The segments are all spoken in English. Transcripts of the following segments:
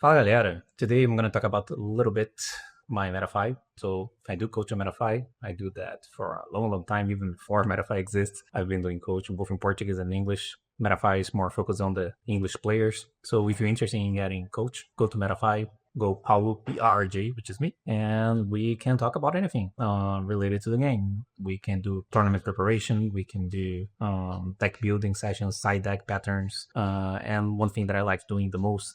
Fala galera, today I'm going to talk about a little bit my Metafy. So I do coach on Metafy. I do that for a long time, even before Metafy exists. I've been doing coaching both in Portuguese and English. Metafy is more focused on the English players. So if you're interested in getting coach, go to Metafy, go Paulo PRRJ, which is me, and we can talk about anything related to the game. We can do tournament preparation, we can do deck building sessions, side deck patterns, and one thing that I like doing the most,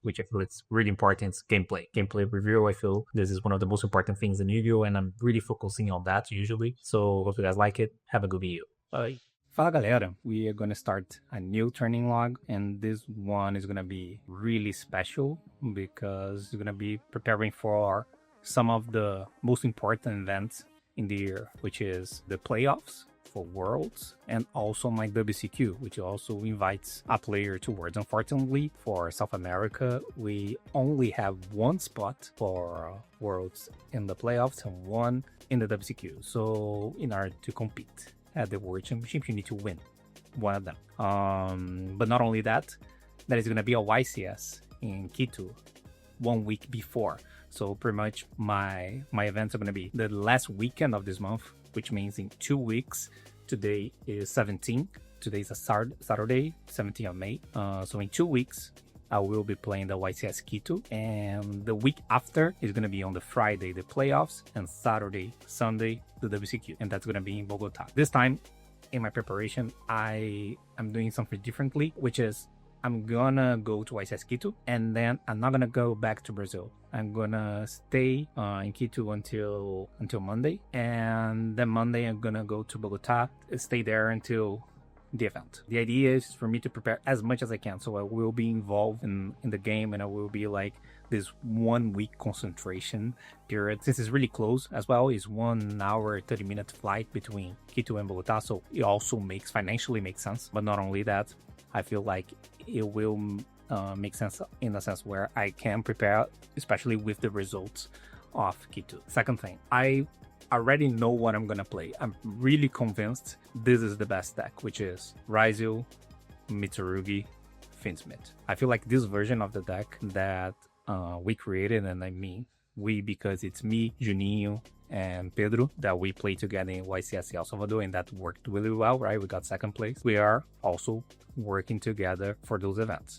which I feel it's really important, is gameplay review. I feel this is one of the most important things in Yu-Gi-Oh, and I'm really focusing on that usually. So hope you guys like it. Have a good video. Bye. Fala galera, we are going to start a new training log, and this one is going to be really special because it's going to be preparing for some of the most important events in the year, which is the playoffs for Worlds and also my WCQ, which also invites a player to Worlds. Unfortunately, for South America, we only have one spot for Worlds in the playoffs and one in the WCQ. So in order to compete at the World Championship, you need to win one of them. But not only that, there is going to be a YCS in Quito 1 week before. So pretty much my events are going to be the last weekend of this month, which means in 2 weeks. Today is 17. Today is a Saturday, 17th of May. So in 2 weeks, I will be playing the YCS Quito, and the week after is going to be on the Friday, the playoffs, and Saturday, Sunday, the WCQ, and that's going to be in Bogota. This time, in my preparation, I am doing something differently, which is I'm gonna go to YCS Quito, and then I'm not gonna go back to Brazil. I'm gonna stay in Quito until Monday, and then Monday I'm gonna go to Bogota, stay there until the event. The idea is for me to prepare as much as I can, so I will be involved in the game, and I will be like this 1 week concentration period. Since it's really close as well, it's 1 hour 30-minute flight between Quito and Bogota, so it also financially makes sense. But not only that, I feel like it will make sense in a sense where I can prepare, especially with the results of Quito. Second thing, I already know what I'm gonna play. I'm really convinced this is the best deck, which is Ryzel, Mitsurugi, Finsmith. I feel like this version of the deck that we created, and I mean we because it's me, Juninho, and Pedro, that we played together in YCS El Salvador, and that worked really well, right? We got second place. We are also working together for those events,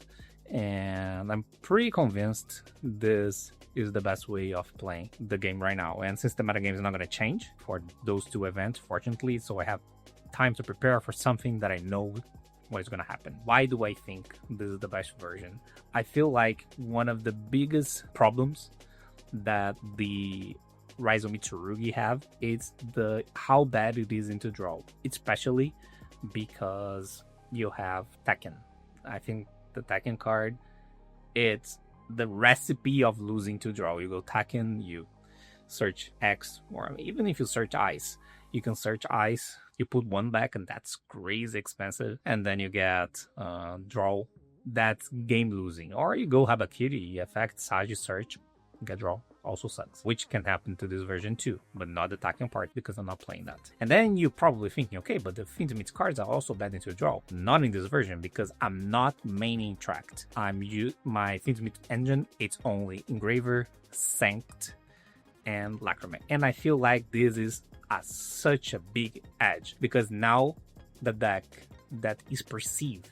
and I'm pretty convinced this is the best way of playing the game right now. And since the metagame is not going to change for those two events, fortunately, so I have time to prepare for something that I know what is going to happen. Why do I think this is the best version? I feel like one of the biggest problems that the Ryzel Mitsurugi have is how bad it is into draw, especially because you have Tekken. I think the Tekken card, it's the recipe of losing to draw. You go Tekken, you search X, or even if you search Ice, you can search Ice, you put one back, and that's crazy expensive, and then you get draw. That's game losing. Or you go Habakiri, effect Sage search, get draw, also sucks, which can happen to this version too, but not the Tekken part because I'm not playing that. And then you're probably thinking, okay, but the Finsmith cards are also bad into draw. Not in this version because I'm not maining tracked. My Finsmith engine, it's only Engraver, Sanct, and Lacrimae. And I feel like this is such a big edge because now the deck that is perceived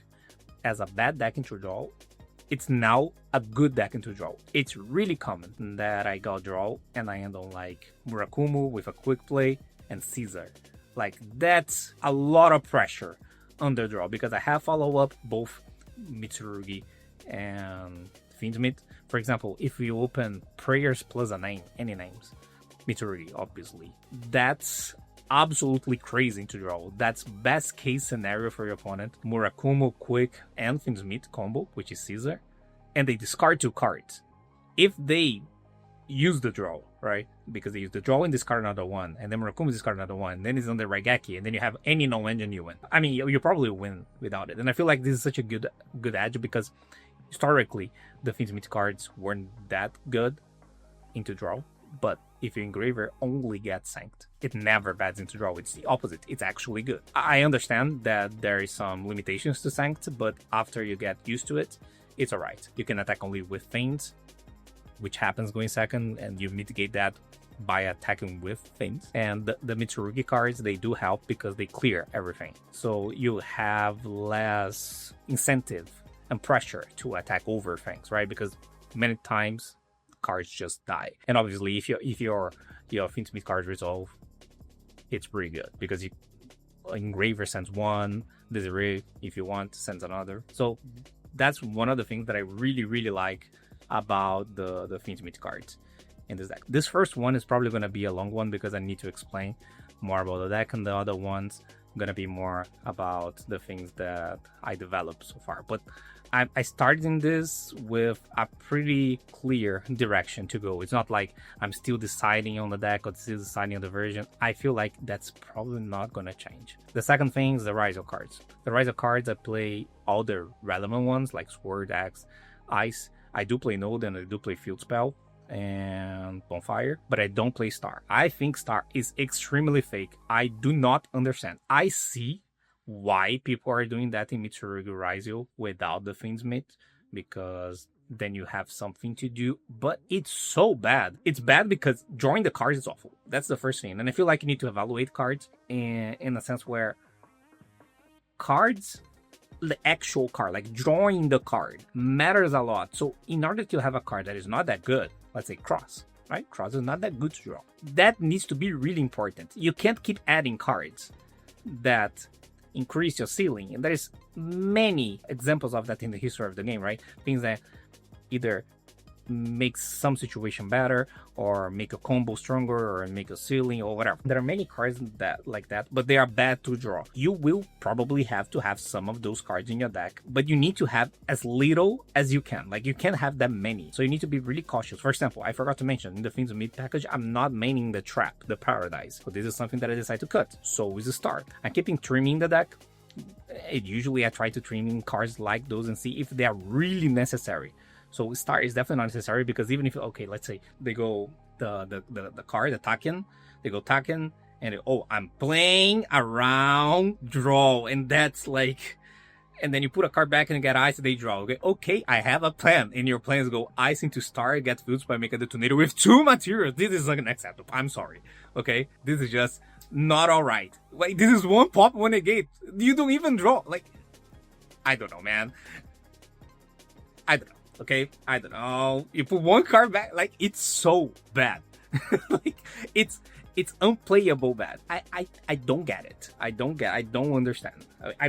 as a bad deck into draw, it's now a good deck into draw. It's really common that I got draw and I end on like Murakumo with a quick play and Caesar. Like that's a lot of pressure under draw because I have follow up both Mitsurugi and Finsmith. For example, if we open prayers plus a name, any names, Mitsurugi obviously, that's absolutely crazy into draw. That's best case scenario for your opponent. Murakumo, Quick, and Finsmith combo, which is Caesar, and they discard 2 cards. If they use the draw, right? Because they use the draw and discard another one, and then Murakumo discard another one, then it's on the Raigeki, and then you have any no-engine you win. I mean, you probably win without it. And I feel like this is such a good edge because historically, the Finsmith cards weren't that good into draw, but if your Engraver only gets Sanct, it never bats into draw. It's the opposite. It's actually good. I understand that there is some limitations to Sanct, but after you get used to it, it's alright. You can attack only with things, which happens going second, and you mitigate that by attacking with things. And the Mitsurugi cards, they do help because they clear everything. So you have less incentive and pressure to attack over things, right? Because many times cards just die. And obviously if your Finsmith cards resolve, it's pretty good because you Engraver sends one, Desiree, if you want, sends another. So that's one of the things that I really like about the Finsmith cards in this deck. This first one is probably going to be a long one because I need to explain more about the deck, and the other ones going to be more about the things that I developed so far. But I started in this with a pretty clear direction to go. It's not like I'm still deciding on the deck or still deciding on the version. I feel like that's probably not going to change. The second thing is the Rise of cards. The Rise of cards, I play all the relevant ones like Sword, Axe, Ice. I do play Node and I do play Field Spell and Bonfire, but I don't play Star. I think Star is extremely fake. I do not understand. I see why people are doing that in Mitsurugi Raizio without the Finsmith, because then you have something to do, but it's so bad. It's bad because drawing the cards is awful. That's the first thing. And I feel like you need to evaluate cards in a sense where cards, the actual card, like drawing the card, matters a lot. So in order to have a card that is not that good, let's say Cross, right? Cross is not that good to draw. That needs to be really important. You can't keep adding cards that increase your ceiling. And there's many examples of that in the history of the game, right? Things that either make some situation better or make a combo stronger or make a ceiling or whatever. There are many cards that like that, but they are bad to draw. You will probably have to have some of those cards in your deck, but you need to have as little as you can. Like you can't have that many. So you need to be really cautious. For example, I forgot to mention in the Things of Meat package, I'm not maining the Trap, the Paradise. So this is something that I decided to cut. So is the Star. I'm keeping trimming the deck. Usually I try to trim in cards like those and see if they are really necessary. So Star is definitely not necessary because even if, okay, let's say they go the card, the Taken, they go Taken, and I'm playing around draw, and that's like, and then you put a card back and get Ice, they draw. Okay, I have a plan, and your plans go Ice into Star, get Field Spell, make a detonator with 2 materials. This is unacceptable. I'm sorry. Okay, this is just not alright. Like this is 1 pop, 1 negate. You don't even draw. Like, I don't know, man. I don't know. Okay, I don't know. You put 1 card back, like it's so bad. Like it's unplayable bad. I don't get it. I don't understand.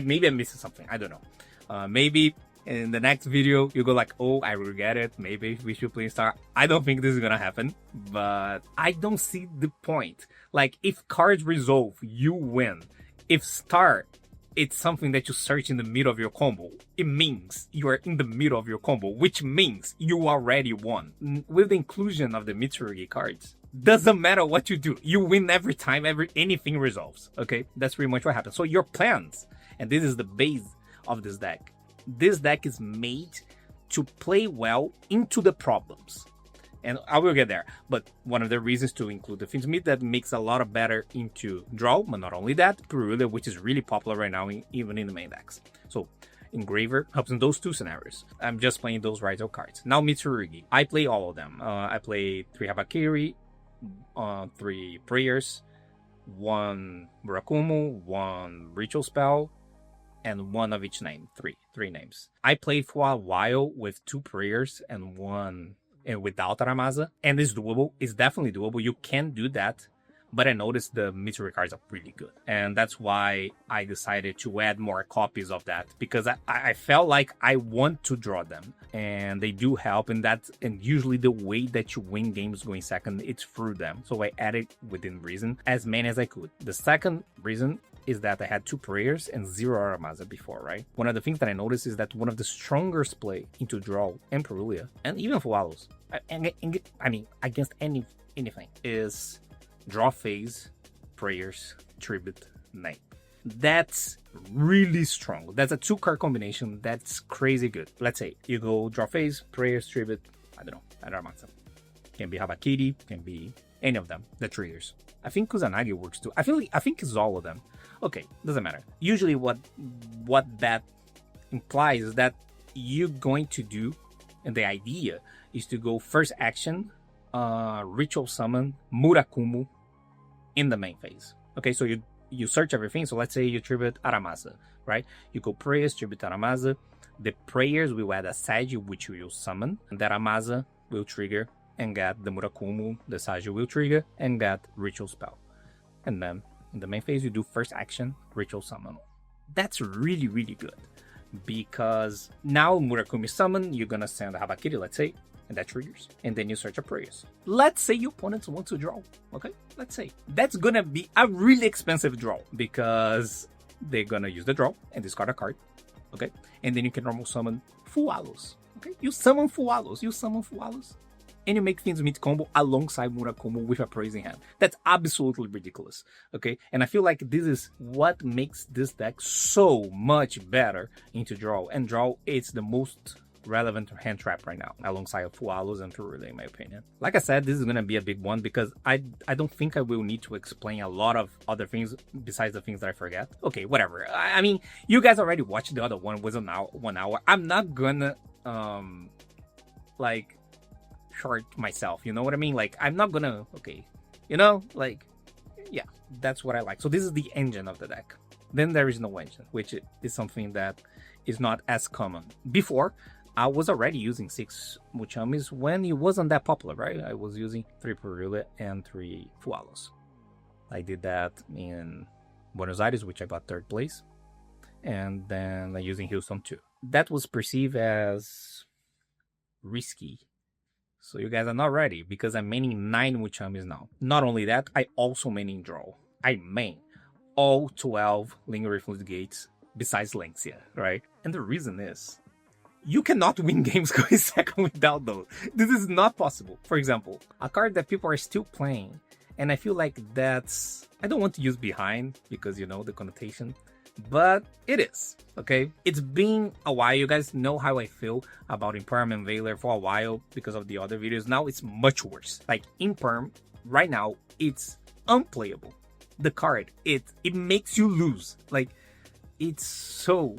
Maybe I'm missing something. I don't know. Maybe in the next video you go like, oh, I regret it. Maybe we should play Star. I don't think this is gonna happen, but I don't see the point. Like if cards resolve, you win. If Star, it's something that you search in the middle of your combo, it means you are in the middle of your combo, which means you already won. With the inclusion of the Mitsurugi cards, doesn't matter what you do, you win every time anything resolves. Okay, that's pretty much what happens. So your plans, and this is the base of this deck. This deck is made to play well into the problems. And I will get there. But one of the reasons to include the Finsmith that makes a lot of better into draw, but not only that, PRRRJYGO, which is really popular right now, even in the main decks. So Engraver helps in those 2 scenarios. I'm just playing those Raizio cards. Now Mitsurugi. I play all of them. I play 3 Habakiri, 3 Prayers, 1 Murakumo, 1 Ritual Spell, and 1 of each name. 3 names. I played for a while with 2 Prayers and 1 without Aramasa, and it's doable. It's definitely doable. You can do that, but I noticed the Mitsurugi cards are really good, and that's why I decided to add more copies of that, because I felt like I want to draw them, and they do help in that. And usually the way that you win games going second, it's through them. So I added within reason as many as I could. The second reason is that I had 2 Prayers and 0 Aramasa before, right? One of the things that I noticed is that one of the strongest play into draw and PRRRJYGO, and even for Wallows, I mean, against anything, is draw phase, Prayers, Tribute, Name. That's really strong. That's a 2-card combination. That's crazy good. Let's say you go draw phase, Prayers, Tribute, I don't know, Aramasa. Can be Habakiri, can be any of them, the triggers. I think Kusanagi works too. I think it's all of them. Okay, doesn't matter. Usually what that implies is that you're going to do, and the idea is to go first action, ritual summon Murakumo in the main phase. Okay, so you search everything. So let's say you tribute Aramasa, right? You go prayers, tribute Aramasa. The prayers will add a Sage, which will summon, and that Aramasa will trigger and get the Murakumo, the Sage will trigger and get ritual spell. And then in the main phase, you do first action, ritual summon. That's really, really good, because now Murakumi summon, you're gonna send a Habakiri, let's say, and that triggers, and then you search a prayers. Let's say your opponents want to draw, okay? Let's say. That's gonna be a really expensive draw, because they're gonna use the draw and discard a card, okay? And then you can normal summon Fualos, okay? You summon Fualos, and you make things meet combo alongside Murakumo with a praise in hand. That's absolutely ridiculous, okay? And I feel like this is what makes this deck so much better into draw. And draw is the most relevant hand trap right now, alongside Fualos and Turule, in my opinion. Like I said, this is gonna be a big one, because I don't think I will need to explain a lot of other things besides the things that I forget. Okay, whatever. I mean, you guys already watched the other one, was 1 hour. I'm not gonna, like, short myself, you know what I mean? Like, I'm not gonna, okay, you know, like, yeah, that's what I like. So this is the engine of the deck. Then there is no engine, which is something that is not as common. Before, I was already using 6 Muchamis when it wasn't that popular, right? I was using 3 Purule and 3 Fualos. I did that in Buenos Aires, which I got 3rd place, and then I'm using Houston too. That was perceived as risky. So you guys are not ready, because I'm maining 9 Muchamis now. Not only that, I also maining draw. I main all 12 Lingering Influence Gates besides Lancia, right? And the reason is, you cannot win games going second without those. This is not possible. For example, a card that people are still playing, and I feel like that's... I don't want to use behind, because, you know, the connotation, but it is, okay? It's been a while. You guys know how I feel about Imperm and Veiler for a while because of the other videos. Now it's much worse. Like, Imperm, right now, it's unplayable. The card, it makes you lose. Like, it's so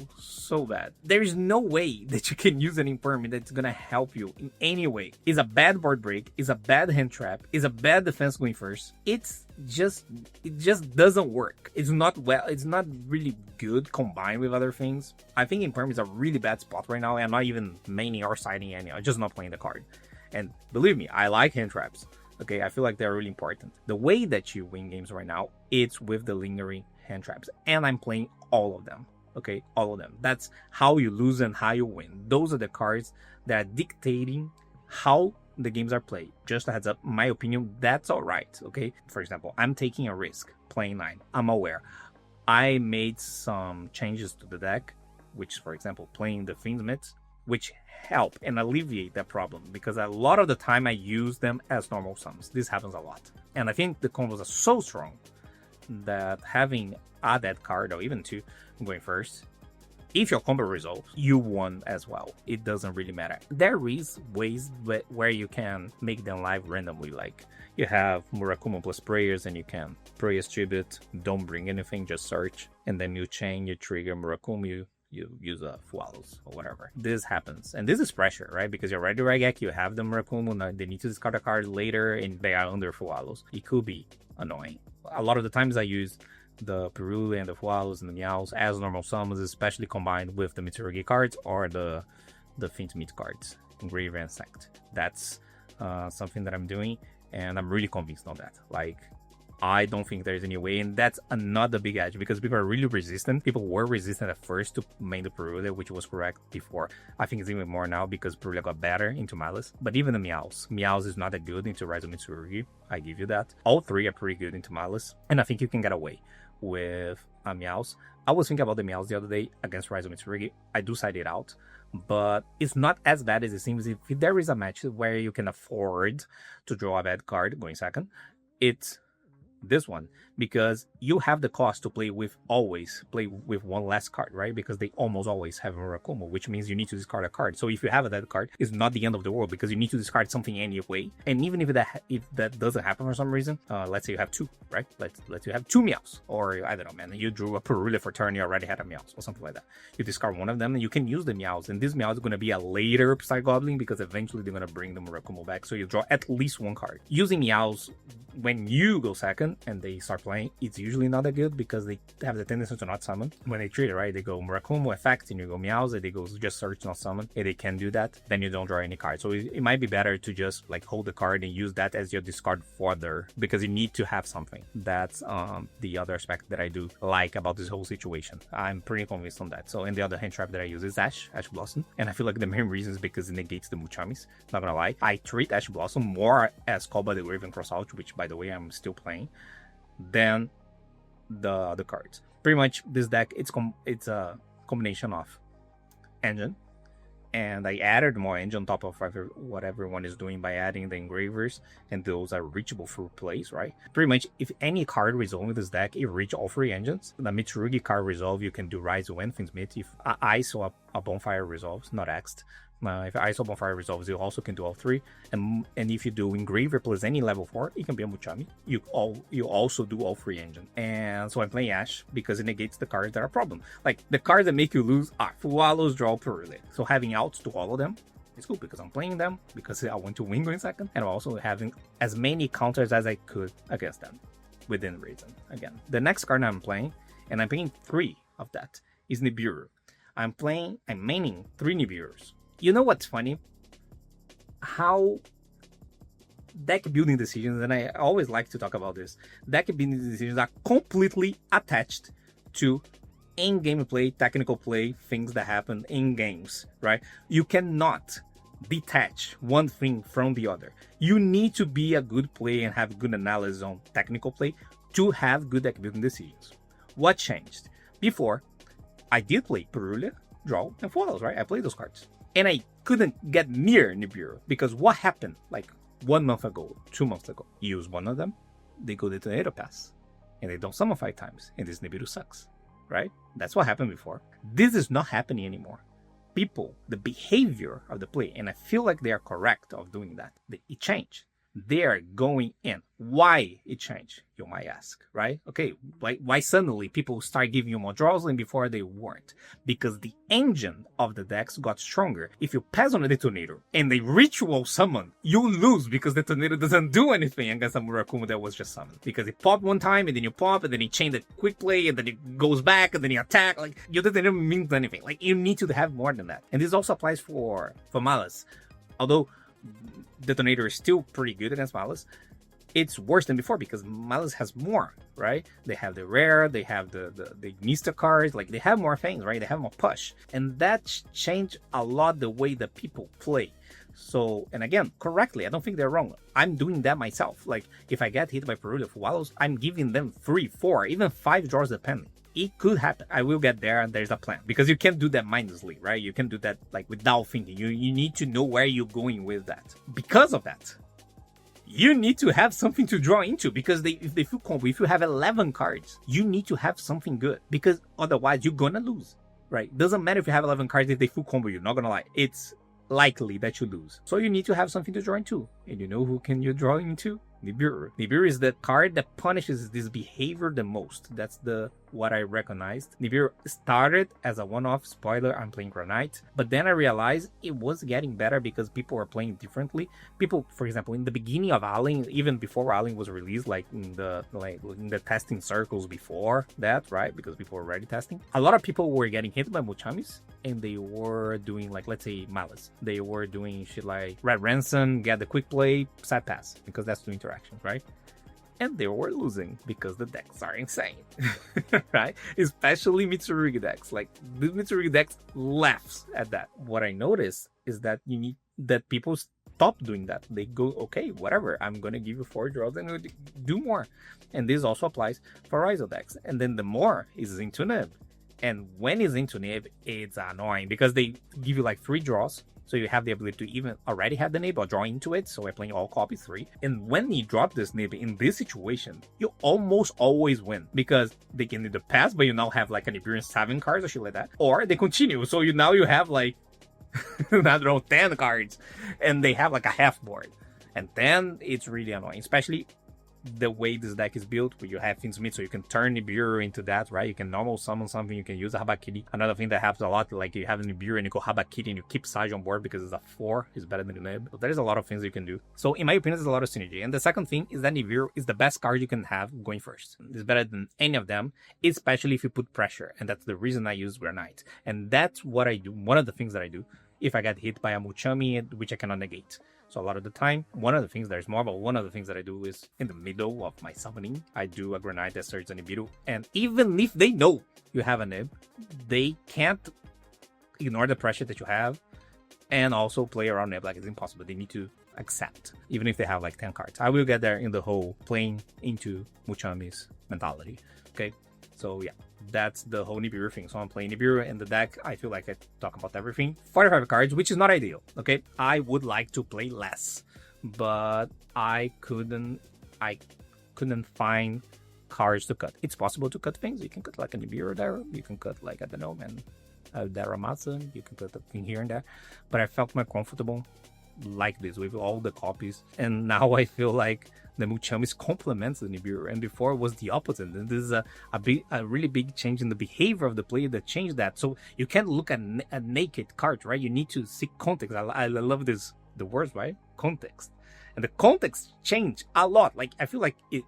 bad. There is no way that you can use an Imperm that's gonna help you in any way. It's a bad board break, it's a bad hand trap, it's a bad defense going first. It just doesn't work. It's not really good combined with other things. I think Imperm is a really bad spot right now. I'm not even maining or siding any. I'm just not playing the card. And believe me, I like hand traps. Okay, I feel like they're really important. The way that you win games right now, it's with the lingering hand traps, and I'm playing all of them. Okay, all of them. That's how you lose and how you win. Those are the cards that are dictating how the games are played. Just a heads up, my opinion, that's all right. Okay, for example, I'm taking a risk playing 9. I'm aware. I made some changes to the deck, which, for example, playing the Fiendsmiths, which help and alleviate that problem, because a lot of the time I use them as normal sums. This happens a lot. And I think the combos are so strong that having a dead card, or even 2 going first, if your combo resolves, you won as well. It doesn't really matter. There is ways where you can make them live randomly, like you have Murakumo plus prayers, and you can prayers tribute, don't bring anything, just search, and then you chain, you trigger Murakumo, you use a Fualos or whatever. This happens, and this is pressure, right? Because you're ready to Regek, you have the Murakumo, now they need to discard a card later, and they are under Fualos. It could be annoying. A lot of the times I use the Purule and the Fualos and the Meows as normal summons, especially combined with the Mitsurugi cards or the Fiendmeat cards, Engraver and Sect. That's something that I'm doing, and I'm really convinced on that. Like, I don't think there's any way, and that's another big edge, because people are really resistant. People were resistant at first to main the Purule, which was correct before. I think it's even more now, because Purule got better into Malice. But even the Meows is not that good into Rise of Mitsurugi, I give you that. All 3 are pretty good into Malice, and I think you can get away with Meows. I was thinking about the Meows the other day against Rise of Mitsurugi. I do side it out, but it's not as bad as it seems. If there is a match where you can afford to draw a bad card going second, it's this one, because you have the cost to always play with one less card, right? Because they almost always have Murakumo, which means you need to discard a card. So if you have that card, it's not the end of the world, because you need to discard something anyway. And even if that doesn't happen for some reason, let's say you have 2, right? Let's you have 2 Meows, or I don't know, man, you drew a Purula for turn, you already had a Meows or something like that. You discard one of them and you can use the Meows, and this Meow is going to be a later Psygoblin, because eventually they're going to bring the Murakumo back. So you draw at least 1 card. Using Meows when you go second and they start playing, it's usually not that good, because they have the tendency to not summon when they treat it, right? They go Murakumo effect and you go Meows, and they go just search, not summon. If they can do that, then you don't draw any cards. So it might be better to just like hold the card and use that as your discard fodder, because you need to have something. That's the other aspect that I do like about this whole situation. I'm pretty convinced on that. So, and the other hand trap that I use is Ash Blossom, and I feel like the main reason is because it negates the Muchamis. Not gonna lie, I treat Ash Blossom more as Call by the Raven Cross Out, which by the way I'm still playing, than the other cards. Pretty much this deck, it's a combination of engine, and I added more engine on top of what everyone is doing by adding the engravers, and those are reachable through plays, right? Pretty much if any card resolve in this deck, it reach all 3 engines. The Mitsurugi card resolve, you can do Rise when things meet. If Ice or a Bonfire resolves, not Axed. If Ice or Bonfire resolves, you also can do all 3. And if you do Engraver plus any level 4, it can be a Muchami. You also do all 3 engines. And so I'm playing Ash because it negates the cards that are a problem. Like, the cards that make you lose are Fualos, Draw, Purule. So having outs to all of them is cool, because I'm playing them, because I want to win going second, and I'm also having as many counters as I could against them, within reason. Again, the next card I'm playing, and I'm playing 3 of that, is Nibiru. I'm maining 3 Nibirus. You know what's funny? How deck building decisions, and I always like to talk about this, deck building decisions are completely attached to in-game play, technical play, things that happen in games, right? You cannot detach one thing from the other. You need to be a good player and have good analysis on technical play to have good deck building decisions. What changed? Before, I did play Purula, Draw, and Foils, right? I played those cards. And I couldn't get near Nibiru, because what happened like 1 month ago, 2 months ago? You use one of them, they go to Tornado Pass, and they don't summon 5 times, and this Nibiru sucks, right? That's what happened before. This is not happening anymore. People, the behavior of the play, and I feel like they are correct of doing that, it changed. They are going in. Why it changed, you might ask, right? Okay, why suddenly people start giving you more draws than before they weren't? Because the engine of the decks got stronger. If you pass on a detonator and they ritual summon, you lose, because the detonator doesn't do anything against a Murakumo that was just summoned. Because it popped one time, and then you pop, and then you chain the quick play, and then it goes back, and then you attack. Like, your detonator means anything. Like, you need to have more than that. And this also applies for Malice. Although Detonator is still pretty good against Malice, it's worse than before, because Malice has more, right? They have the rare, they have the Mista cards, like, they have more things, right? They have more push. And that changed a lot the way that people play. So, and again, correctly, I don't think they're wrong. I'm doing that myself. Like, if I get hit by Purula Fualos, I'm giving them 3, 4, even 5 draws depending. It could happen. I will get there, and there's a plan. Because you can't do that mindlessly, right? You can do that like without thinking. You need to know where you're going with that. Because of that, you need to have something to draw into. Because if they full combo, if you have 11 cards, you need to have something good. Because otherwise, you're gonna lose, right? Doesn't matter if you have 11 cards, if they full combo, you're not gonna lie. It's likely that you lose. So you need to have something to draw into. And you know who can you draw into? Nibiru. Nibiru is the card that punishes this behavior the most. That's what I recognized. Nibiru started as a one-off. Spoiler, I'm playing Granite. But then I realized it was getting better because people were playing differently. People, for example, in the beginning of Allen, even before Allen was released, like in the testing circles before that, right? Because people were already testing. A lot of people were getting hit by Muchamis, and they were doing, like, let's say Malice. They were doing shit like Red Ransom, get the quick play, side pass, because that's the interaction, right? And they were losing because the decks are insane, right? Especially Mitsurugi decks. Like, the Mitsurugi decks laughs at that. What I noticed is that people stop doing that. They go, okay, whatever, I'm gonna give you 4 draws and do more. And this also applies for Raizo decks. And then the more is into Nib. And when it's into Nib, it's annoying because they give you like 3 draws. So you have the ability to even already have the Nib or draw into it. So we're playing all copy 3. And when you drop this Nib in this situation, you almost always win. Because they can either pass, but you now have like an Nibirian 7 cards or shit like that. Or they continue. So you have like, I don't know, 10 cards. And they have like a half board. And then it's really annoying. Especially the way this deck is built, where you have things mid, so you can turn Nibiru into that, right? You can normal summon something, you can use a Habakiri. Another thing that happens a lot, like you have a Nibiru and you go Habakiri and you keep Sage on board because it's a 4, it's better than the Nib. So there's a lot of things you can do. So in my opinion, there's a lot of synergy. And the second thing is that Nibiru is the best card you can have going first. It's better than any of them, especially if you put pressure. And that's the reason I use Granite. And that's what I do. One of the things that I do if I get hit by a Muchami, which I cannot negate. So a lot of the time, one of the things that is more, but one of the things that I do is in the middle of my summoning, I do a Granite that starts a Nibiru. And even if they know you have a Nib, they can't ignore the pressure that you have and also play around Nib like it's impossible. They need to accept, even if they have like 10 cards. I will get there in the whole playing into Muchami's mentality. Okay, so yeah, that's the whole Nibiru thing. So I'm playing Nibiru in the deck. I feel like I talk about everything. 45 cards, which is not ideal. Okay, I would like to play less, but I couldn't find cards to cut. It's possible to cut things. You can cut like a Nibiru there. You can cut like, I don't know, man, Daramatsu. You can cut a thing here and there. But I felt more comfortable like this with all the copies. And now I feel like the Muchamis complements the Nibiru, and before it was the opposite. And this is a really big change in the behavior of the player that changed that. So you can't look at a naked card, right? You need to seek context. I love the words, right? Context. And the context changed a lot. Like, I feel like it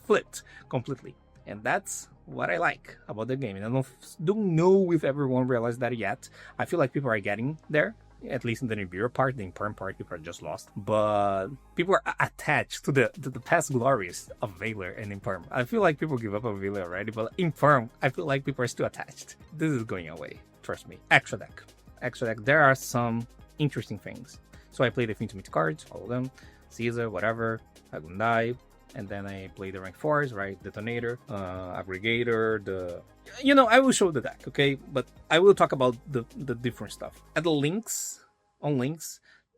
flipped completely. And that's what I like about the game. And I don't know if everyone realized that yet. I feel like people are getting there. At least in the Nibiru part. The Imperm part, people are just lost. But people are attached to the past glories of Valor and Imperm. I feel like people give up on Valor already, but Imperm, I feel like people are still attached. This is going away, trust me. Extra deck, there are some interesting things. So I play the Fintumit cards, all of them, Caesar, whatever, Agundai, and then I play the rank 4s, right? Detonator, Aggregator, I will show the deck, okay? But I will talk about the different stuff. At the links,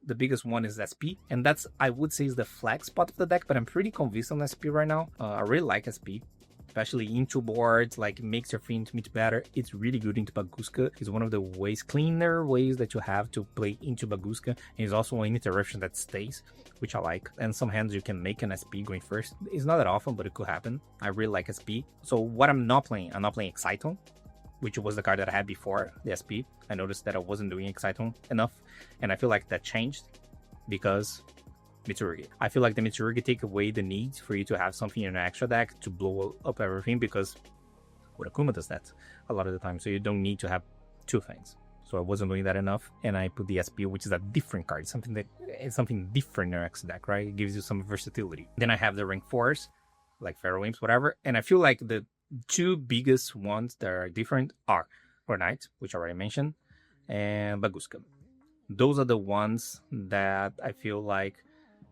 the biggest one is SP, and that's, I would say, is the flag spot of the deck, but I'm pretty convinced on SP right now. I really like SP, especially into boards, like makes your Fintumit better. It's really good into Baguska. It's one of the cleaner ways that you have to play into Baguska, and it's also an interruption that stays, which I like. And some hands you can make an SP going first. It's not that often, but it could happen. I really like SP. So what I'm not playing Exciton, which was the card that I had before the SP. I noticed that I wasn't doing Exciton enough, and I feel like that changed because Mitsurugi. I feel like the Mitsurugi take away the need for you to have something in an extra deck to blow up everything, because Urakuma does that a lot of the time, so you don't need to have 2 things. So I wasn't doing that enough, and I put the SP, which is a different card, something different in your extra deck, right? It gives you some versatility. Then I have the rank 4s, like Pharaoh Imps, whatever, and I feel like the 2 biggest ones that are different are Granite, which I already mentioned, and Baguska. Those are the ones that I feel like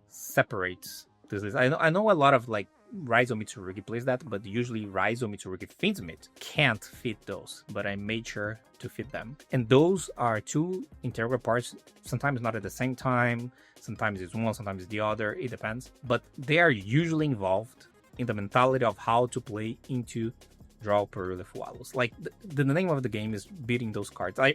separates this list. I know a lot of like Raizo Mitsurugi plays that, but usually Raizo Mitsurugi Fintumit can't fit those, but I made sure to fit them. And those are 2 integral parts, sometimes not at the same time, sometimes it's one, sometimes it's the other, it depends, but they are usually involved in the mentality of how to play into draw per Lefualos. Like the name of the game is beating those cards. I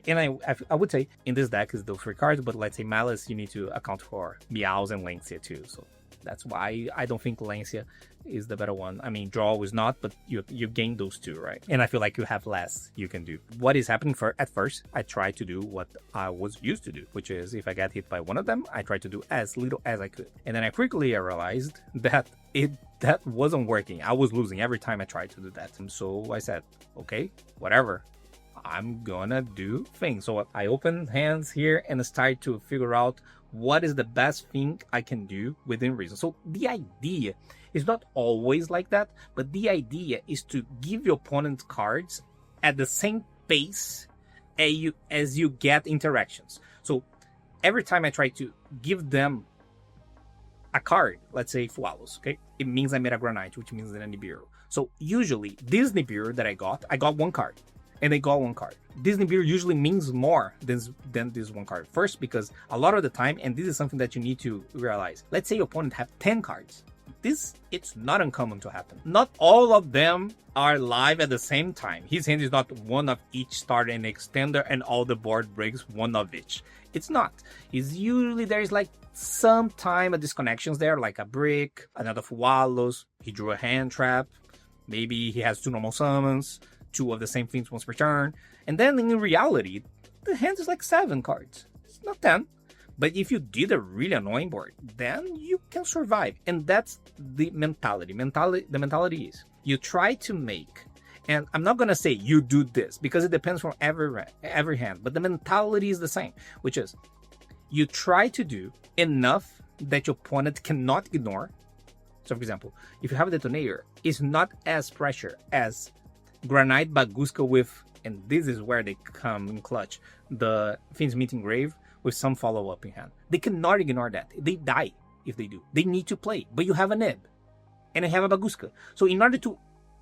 would say in this deck is those 3 cards, but let's say Malice, you need to account for Meows and Lancia too. So that's why I don't think Lancia is the better one. I mean, draw is not, but you gain those 2, right? And I feel like you have less you can do. What is happening at first, I try to do what I was used to do, which is if I get hit by one of them, I try to do as little as I could. And then I quickly realized that that wasn't working. I was losing every time I tried to do that. And so I said, okay, whatever. I'm gonna do things. So I opened hands here and start to figure out what is the best thing I can do within reason. So the idea is not always like that, but the idea is to give your opponent cards at the same pace as you get interactions. So every time I try to give them a card, let's say Fualos, okay, it means I made a Granite, which means a Nibiru. So usually this Nibiru that I got 1 card. and they got one card. This Nibiru usually means more than this one card. First, because a lot of the time, and this is something that you need to realize, let's say your opponent have 10 cards. It's not uncommon to happen. Not all of them are live at the same time. His hand is not one of each starter and extender and all the board breaks one of each. It's not. It's usually there's like sometime a disconnections there, like a brick, another Fualos, he drew a hand trap, maybe he has 2 normal summons, 2 of the same things once per turn, and then in reality, the hand is like 7 cards. It's not 10. But if you did a really annoying board, then you can survive. And that's the mentality. The mentality is you try to make, and I'm not going to say you do this because it depends from every hand, but the mentality is the same, which is you try to do enough that your opponent cannot ignore. So for example, if you have a detonator, it's not as pressure as Granite Baguska with, and this is where they come in clutch, the Fiend's Meeting Grave with some follow-up in hand. They cannot ignore that. They die if they do. They need to play, but you have a Nib, and I have a Baguska. So in order to,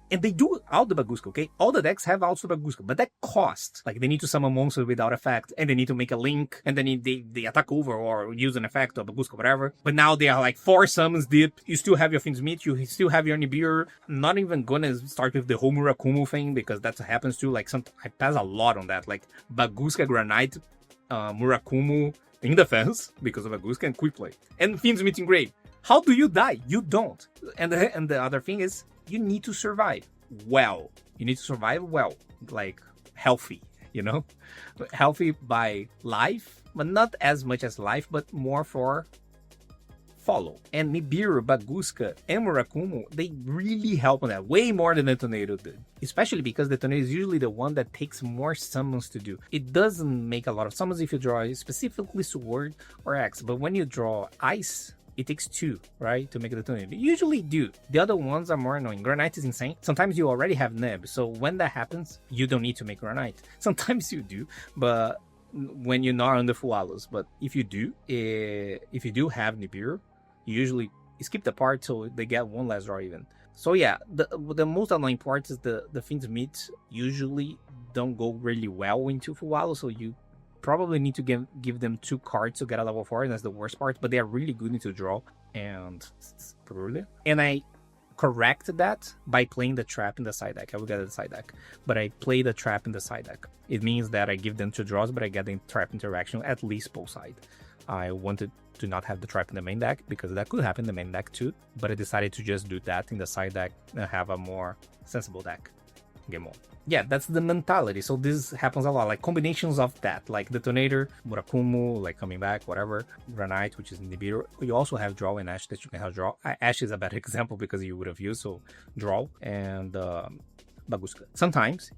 and they do all the Baguska, okay? All the decks have also Baguska, but that costs. Like they need to summon monsters without effect, and they need to make a link, and then they attack over or use an effect of Baguska, whatever. But now they are like 4 summons deep. You still have your Fiend's Meet, you still have your Nibiru. I'm not even gonna start with the whole Murakumo thing because that happens too. Like I pass a lot on that. Like Baguska, Granite, Murakumo in defense because of Baguska and quick play. And Fiend's Meeting Grave. How do you die? You don't. And the other thing is you need to survive well. You need to survive well, like healthy, you know? Healthy by life, but not as much as life, but more for follow. And Nibiru, Baguska, and Murakumo, they really help on that, way more than Detonator did. Especially because Detonator is usually the one that takes more summons to do. It doesn't make a lot of summons if you draw specifically Sword or X, but when you draw Ice, it takes 2, right, to make a Detonator. They usually do. The other ones are more annoying. Granite is insane. Sometimes you already have Nib, so when that happens, you don't need to make Granite. Sometimes you do, but when you're not on the Fualos. But if you do have Nibiru, you usually skip the part so they get 1 less draw even. So yeah, the most annoying part is the Fiend's Meet usually don't go really well into Fualo, so you probably need to give them 2 cards to get a level 4, and that's the worst part, but they are really good into draw and brilliant. And I correct that by playing the trap in the side deck. I will get the side deck, but I play the trap in the side deck. It means that I give them 2 draws, but I get the trap interaction at least both side. I wanted to not have the trap in the main deck because that could happen in the main deck too, but I decided to just do that in the side deck and have a more sensible deck. Game on. Yeah, that's the mentality. So this happens a lot, like combinations of that, like Detonator, Murakumo, like coming back, whatever, Granite, which is Nibiru. You also have Draw and Ash that you can have Draw. Ash is a better example because you would have used, so Draw and Baguska. Sometimes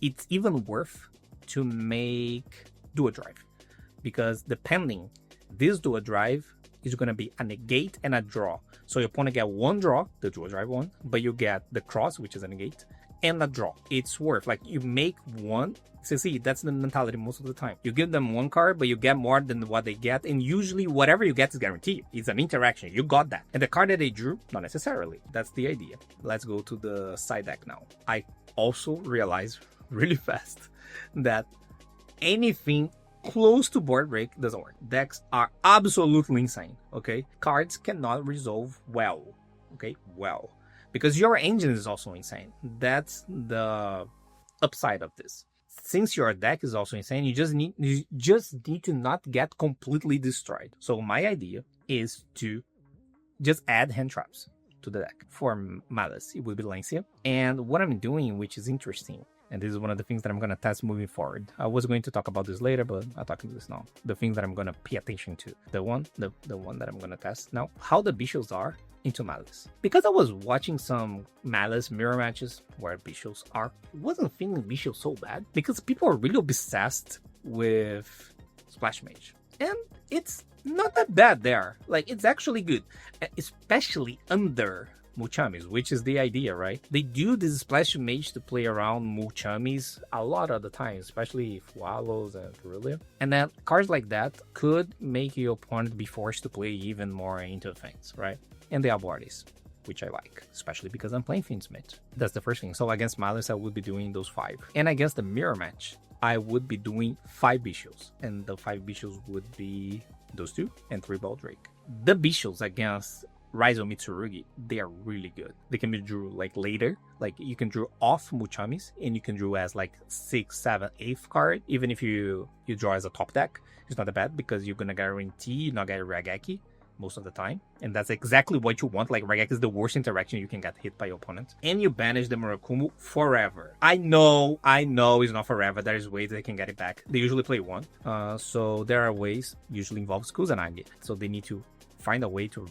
it's even worth to make Dual Drive because depending, this Dual Drive is going to be a negate and a draw. So your opponent get 1 draw, the Dual Drive one, but you get the cross, which is a negate, and a draw. It's worth, like, you make 1. So see, that's the mentality most of the time. You give them 1 card, but you get more than what they get, and usually whatever you get is guaranteed. It's an interaction. You got that. And the card that they drew, not necessarily. That's the idea. Let's go to the side deck now. I also realized really fast that anything close to board break doesn't work. Decks are absolutely insane, okay? Cards cannot resolve well, okay? Well. Because your engine is also insane. That's the upside of this. Since your deck is also insane, you just need to not get completely destroyed. So my idea is to just add hand traps to the deck. For Malice, it would be Lancia. And what I'm doing, which is interesting, and this is one of the things that I'm going to test moving forward. I was going to talk about this later, but I'll talk about this now. The things that I'm going to pay attention to. The one that I'm going to test now. How the Bishops are into Malice. Because I was watching some Malice mirror matches where Bishops are, I wasn't feeling Bishops so bad. Because people are really obsessed with Splash Mage. And it's not that bad there. Like, it's actually good. Especially under Muchamis, which is the idea, right? They do this Splash Mage to play around Muchamis a lot of the time, especially Fualos and Perulia. And then cards like that could make your opponent be forced to play even more into things, right? And they are bodies. which I like, especially because I'm playing Fiendsmith. That's the first thing. So against Malice, I would be doing those 5. And against the mirror match, I would be doing 5 Bishops. And the 5 Bishops would be those 2 and 3 Baldrake. The Bishops against Raizo Mitsurugi, they are really good. They can be drew like later. Like you can draw off Muchamis and you can draw as like 6, 7, 8th card. Even if you draw as a top deck, it's not that bad because you're gonna guarantee you're not get Rageki most of the time. And that's exactly what you want. Like Rageki is the worst interaction you can get hit by your opponent. And you banish the Murakumo forever. I know it's not forever. There's ways they can get it back. They usually play 1. So there are ways, usually involves Kusanagi. So they need to find a way to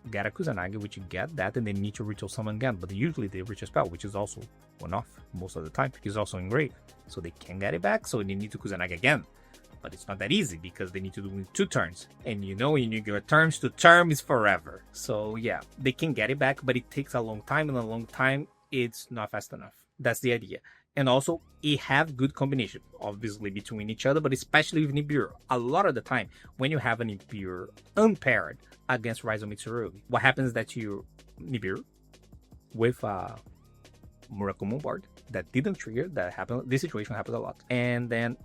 get a Kusanagi, which you get that, and they need to ritual summon again. But usually they reach a spell, which is also 1-off most of the time. It's also engraved. So they can get it back, so they need to Kusanagi again. But it's not that easy because they need to do it in 2 turns. And you know, in your turns to term is forever. So yeah, they can get it back, but it takes a long time, and a long time, it's not fast enough. That's the idea. And also, it have good combination, obviously, between each other, but especially with Nibiru. A lot of the time, when you have a Nibiru unpaired against Raizo Mitsurugi, what happens is that you Nibiru with a Murakumo board that didn't trigger, that happened. This situation happens a lot. And then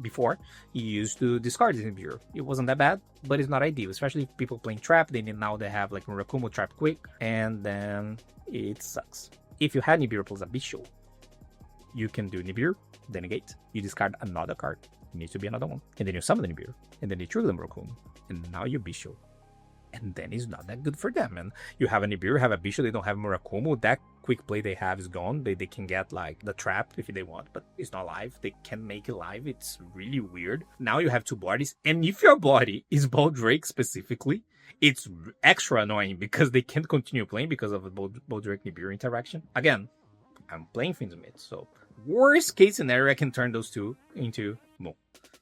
before, you used to discard this Nibiru. It wasn't that bad, but it's not ideal, especially if people playing trap. Now they have like Murakumo trap quick, and then it sucks. If you had Nibiru plus a Bisho, you can do Nibiru, then negate. You discard another card. It needs to be another one. And then you summon the Nibiru. And then you trigger the Murakumo. And now you Bisho. And then it's not that good for them. And you have a Nibiru, have a Bisho, they don't have Murakumo. That quick play they have is gone. They can get like the trap if they want, but it's not live. They can make it live. It's really weird. Now you have 2 bodies. And if your body is Baldrake specifically, it's extra annoying because they can't continue playing because of the Baldrake Nibiru interaction. Again, I'm playing Fiendsmith, so worst case scenario, I can turn those 2 into Mo.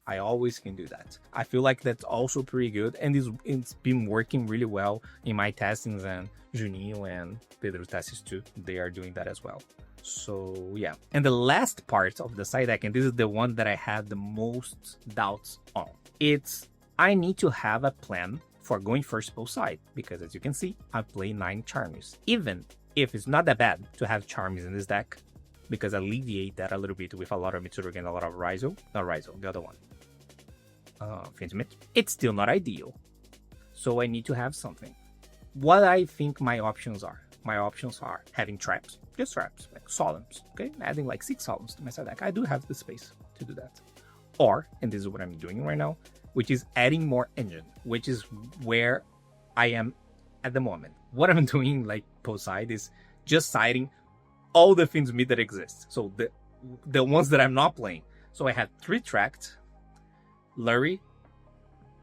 I always can do that. I feel like that's also pretty good, and it's been working really well in my testings, and Juninho and Pedro's testings too. They are doing that as well. So yeah. And the last part of the side deck, and this is the one that I had the most doubts on. It's I need to have a plan for going first both side, because as you can see, I play 9 Charmers. Even if it's not that bad to have Charmers in this deck, because I alleviate that a little bit with a lot of Mitsurugi and a lot of Raizo. Not Raizo, the other one. Fiendsmith. It's still not ideal. So I need to have something. What I think my options are. My options are having traps. Just traps, like Solemns. Okay? Adding like 6 Solemns to my side deck. I do have the space to do that. Or, and this is what I'm doing right now, which is adding more engine, which is where I am at the moment. What I'm doing, like post side, is just siding all the Fiendsmith that exist. So the ones that I'm not playing. So I had 3 tracked, Lurie,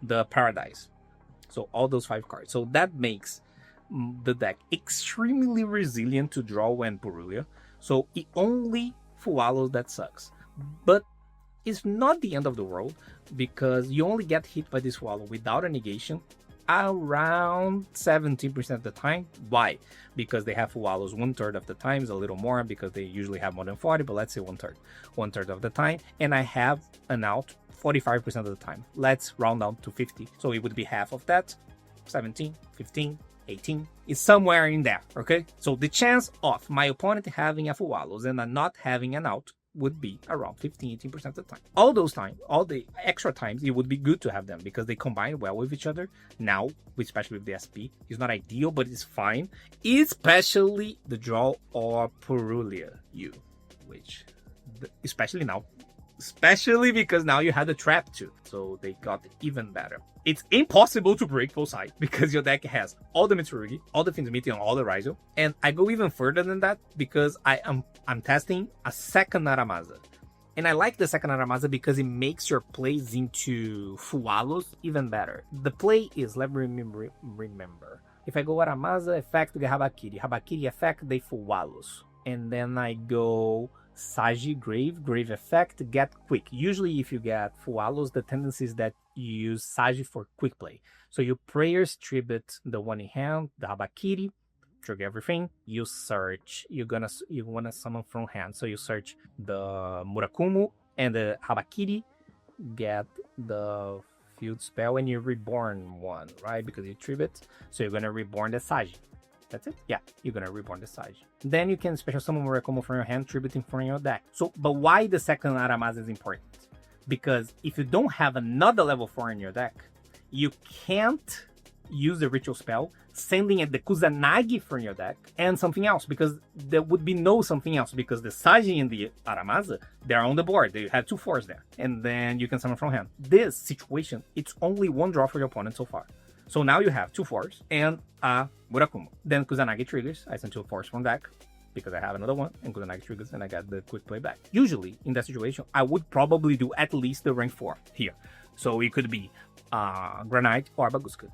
the Paradise. So all those 5 cards. So that makes the deck extremely resilient to draw when Purulia. So it only Fualos that sucks. But it's not the end of the world, because you only get hit by this Fualo without a negation around 17% of the time. Why? Because they have Fualos 1/3 of the time, is a little more because they usually have more than 40, but let's say 1/3. 1/3 of the time, and I have an out 45% of the time. Let's round down to 50. So it would be half of that. 17, 15, 18. It's somewhere in there, okay? So the chance of my opponent having a Fualos and not having an out would be around 15-18% of the time. All those times, all the extra times, it would be good to have them because they combine well with each other. Now, especially with the SP, it's not ideal, but it's fine. Especially the draw or Purulia U, which, especially now, especially because now you have the trap too, so they got even better. It's impossible to break both sides because your deck has all the Mitsurugi, all the Fiendsmith, and all the Raizo. And I go even further than that because I'm testing a second Naramaza. And I like the second Naramaza because it makes your plays into Fualos even better. The play is, let me remember. If I go Naramaza effect, the Habakiri. Habakiri effect, they Fualos. And then I go Sagi, Grave effect, get quick. Usually if you get Fualos, the tendency is that you use Sagi for quick play. So you prayers tribute the one in hand, the Habakiri, trigger everything. You search, you wanna summon from hand. So you search the Murakumo and the Habakiri, get the field spell, and you reborn one, right? Because you tribute. So you're gonna reborn the Sagi. That's it. Yeah, you're gonna reborn the Sage. Then you can special summon Murakumo from your hand, tributing from your deck. So, but why the second Aramasa is important? Because if you don't have another level 4 in your deck, you can't use the ritual spell, sending the Kusanagi from your deck and something else, because there would be no something else, because the Sage and the Aramasa, they're on the board. They have 2 4s there, and then you can summon from hand. This situation, it's only 1 draw for your opponent so far. So now you have 2 4s and a Murakumo. Then Kusanagi triggers. I send 2 4s from deck because I have another one, and Kusanagi triggers, and I got the quick play back. Usually, in that situation, I would probably do at least the rank 4 here. So it could be Granite or Baguska.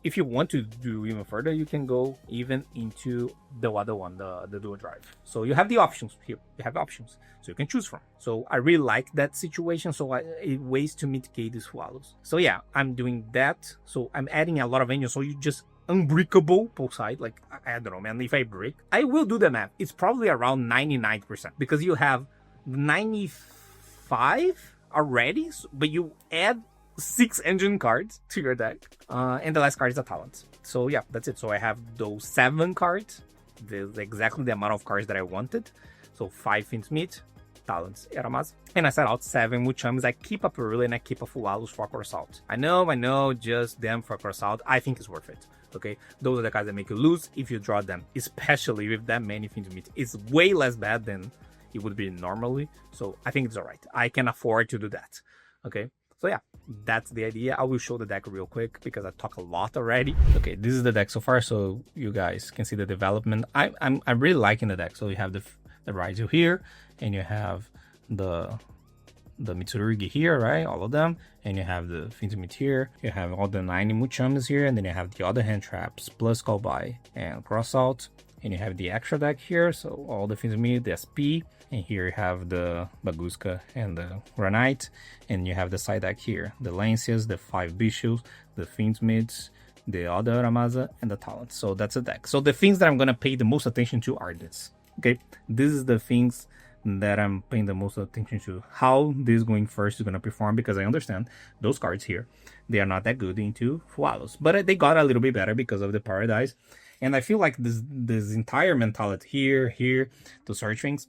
If you want to do even further, you can go even into the other one, the dual drive. So you have the options here. You have options, so you can choose from. So I really like that situation. So ways to mitigate these swallows. So yeah, I'm doing that. So I'm adding a lot of engines. So you just unbreakable both side. Like I don't know, man. If I break, I will do the math. It's probably around 99% because you have 95 already, but you add 6 engine cards to your deck, and the last card is a talent. So yeah, that's it. So I have those 7 cards. There's exactly the amount of cards that I wanted. So 5 Finsmith, talents, Eramas, and I set out 7 Muchams. I keep a Perula and I keep a Fualus for Coruscant. I know, just them for Coruscant. I think it's worth it. Okay, those are the cards that make you lose if you draw them, especially with that many Finsmith. It's way less bad than it would be normally. So I think it's alright. I can afford to do that. Okay. So yeah, that's the idea. I will show the deck real quick because I talk a lot already. Okay, this is the deck so far, so you guys can see the development. I'm really liking the deck. So you have the Raizu here, and you have the Mitsurugi here, right? All of them, and you have the Finsmith here. You have all the 90 Muchams here, and then you have the other hand traps plus call by and cross out, and you have the extra deck here. So all the Finsmith, the SP. And here you have the Baguska and the Granite. And you have the side deck here. The Lancias, the 5 Bishops, the Finsmiths, the other Ramasa, and the Talents. So that's a deck. So the things that I'm going to pay the most attention to are this. Okay, this is the things that I'm paying the most attention to. How this going first is going to perform, because I understand those cards here, they are not that good into Fualos. But they got a little bit better because of the Paradise. And I feel like this entire mentality here, to search things,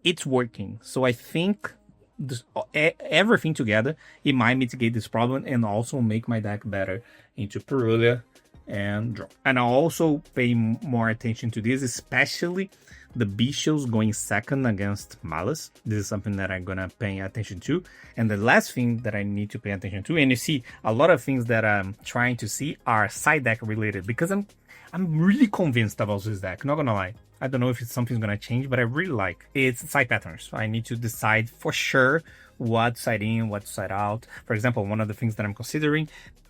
it's working. So I think everything together, it might mitigate this problem and also make my deck better into Perula and draw. And I also pay more attention to this, especially the Bishops going second against Malus. This is something that I'm gonna pay attention to. And the last thing that I need to pay attention to, and you see a lot of things that I'm trying to see are side deck related, because I'm really convinced about this deck, not gonna lie. I don't know if it's something's gonna change, but I really like it's side patterns. I need to decide for sure what side in, what side out. For example, one of the things that I'm considering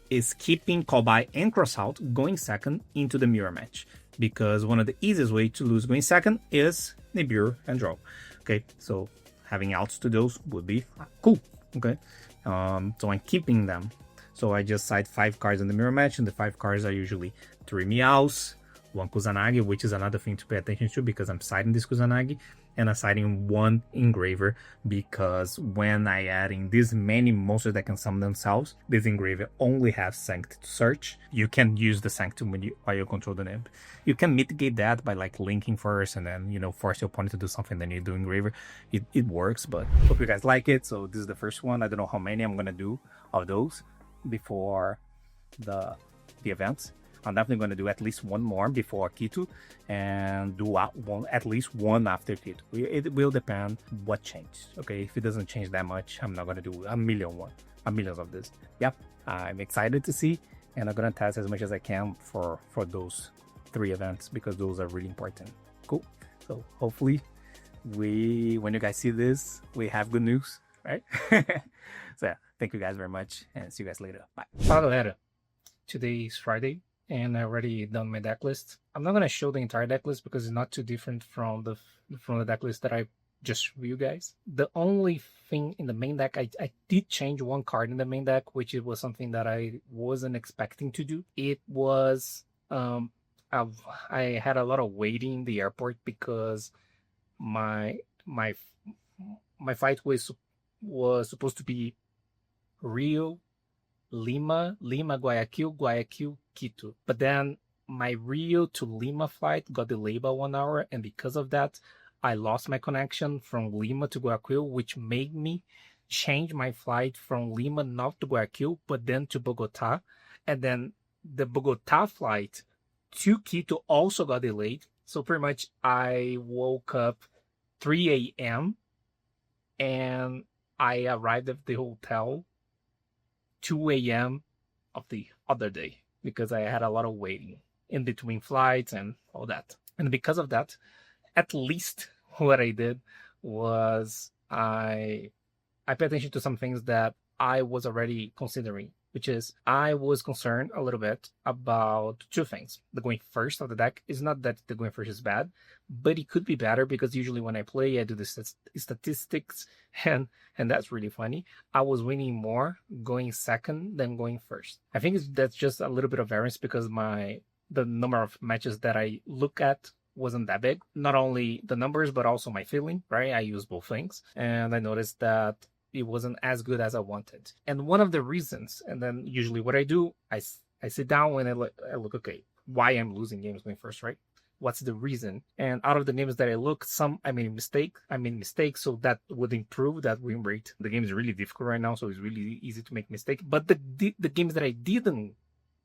is keeping call by and cross out going second into the mirror match, because one of the easiest way to lose going second is Nibiru and draw. Okay, so having outs to those would be cool. Okay, so I'm keeping them. So I just side 5 cards in the mirror match, and the 5 cards are usually 3 Meows, 1 Kusanagi, which is another thing to pay attention to because I'm siding this Kusanagi, and I'm siding 1 Engraver, because when I add in this many monsters that can summon themselves, this Engraver only has Sanct to search. You can use the Sanctum while you control the Nib. You can mitigate that by like linking first and then, force your opponent to do something, then you do Engraver. It works, but hope you guys like it. So this is the first one. I don't know how many I'm gonna do of those before the events. I'm definitely going to do at least 1 more before Quito and do at least one after Quito. It will depend what changes. Okay, if it doesn't change that much, I'm not going to do a millions of this. Yep, I'm excited to see, and I'm going to test as much as I can for those 3 events, because those are really important. Cool. So hopefully when you guys see this, we have good news, right? So yeah, thank you guys very much, and see you guys later. Bye. Fala galera, today is Friday, and I already done my deck list. I'm not gonna show the entire deck list because it's not too different from the deck list that I just showed you guys. The only thing in the main deck, I did change 1 card in the main deck, which it was something that I wasn't expecting to do. It was I had a lot of waiting in the airport because my fight was supposed to be Rio, Lima, Guayaquil, Quito. But then my Rio to Lima flight got delayed by 1 hour, and because of that, I lost my connection from Lima to Guayaquil, which made me change my flight from Lima not to Guayaquil, but then to Bogota. And then the Bogota flight to Quito also got delayed. So pretty much I woke up 3 a.m. and I arrived at the hotel 2 a.m. of the other day because I had a lot of waiting in between flights and all that. And because of that, at least what I did was I paid attention to some things that I was already considering, which is I was concerned a little bit about two things. The going first of the deck is not that the going first is bad, but it could be better because usually when I play, I do the statistics and that's really funny. I was winning more going second than going first. I think that's just a little bit of variance because the number of matches that I look at wasn't that big. Not only the numbers, but also my feeling, right? I use both things. And I noticed that it wasn't as good as I wanted. And one of the reasons, and then usually what I do, I sit down and I look, okay, why I'm losing games going first, right? What's the reason? And out of the games that I look, some I made mistakes, so that would improve that win rate. The game is really difficult right now, so it's really easy to make mistakes. But the games that I didn't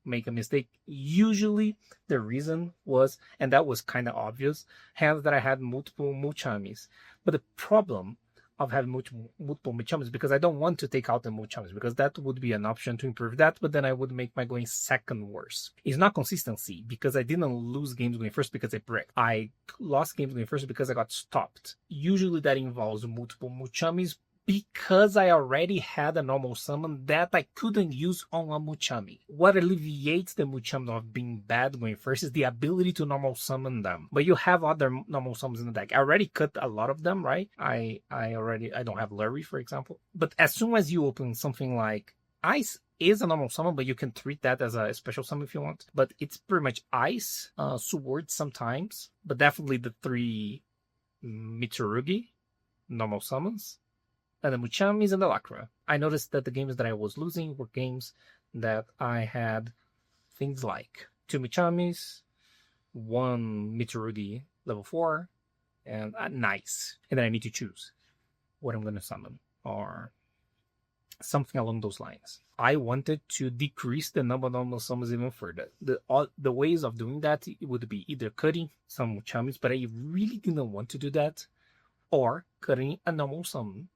make a mistake, usually the reason was, and that was kind of obvious, hands that I had multiple Muchamis. But the problem of having multiple Muchamis, because I don't want to take out the Muchamis, because that would be an option to improve that, but then I would make my going second worse. It's not consistency, because I didn't lose games going first because I bricked. I lost games going first because I got stopped. Usually that involves multiple Muchamis, because I already had a normal summon that I couldn't use on a Muchami. What alleviates the Muchami of being bad going first is the ability to normal summon them. But you have other normal summons in the deck. I already cut a lot of them, right? I don't have Lurie, for example. But as soon as you open something like Ice is a normal summon, but you can treat that as a special summon if you want. But it's pretty much Ice, Sword sometimes, but definitely the 3 Mitsurugi normal summons, and the Muchamis and the Lacra. I noticed that the games that I was losing were games that I had things like 2 Muchamis, 1 Mitsurugi level 4, and nice. And then I need to choose what I'm going to summon or something along those lines. I wanted to decrease the number of normal summons even further. The ways of doing that would be either cutting some Muchamis, but I really didn't want to do that, or cutting a normal summon.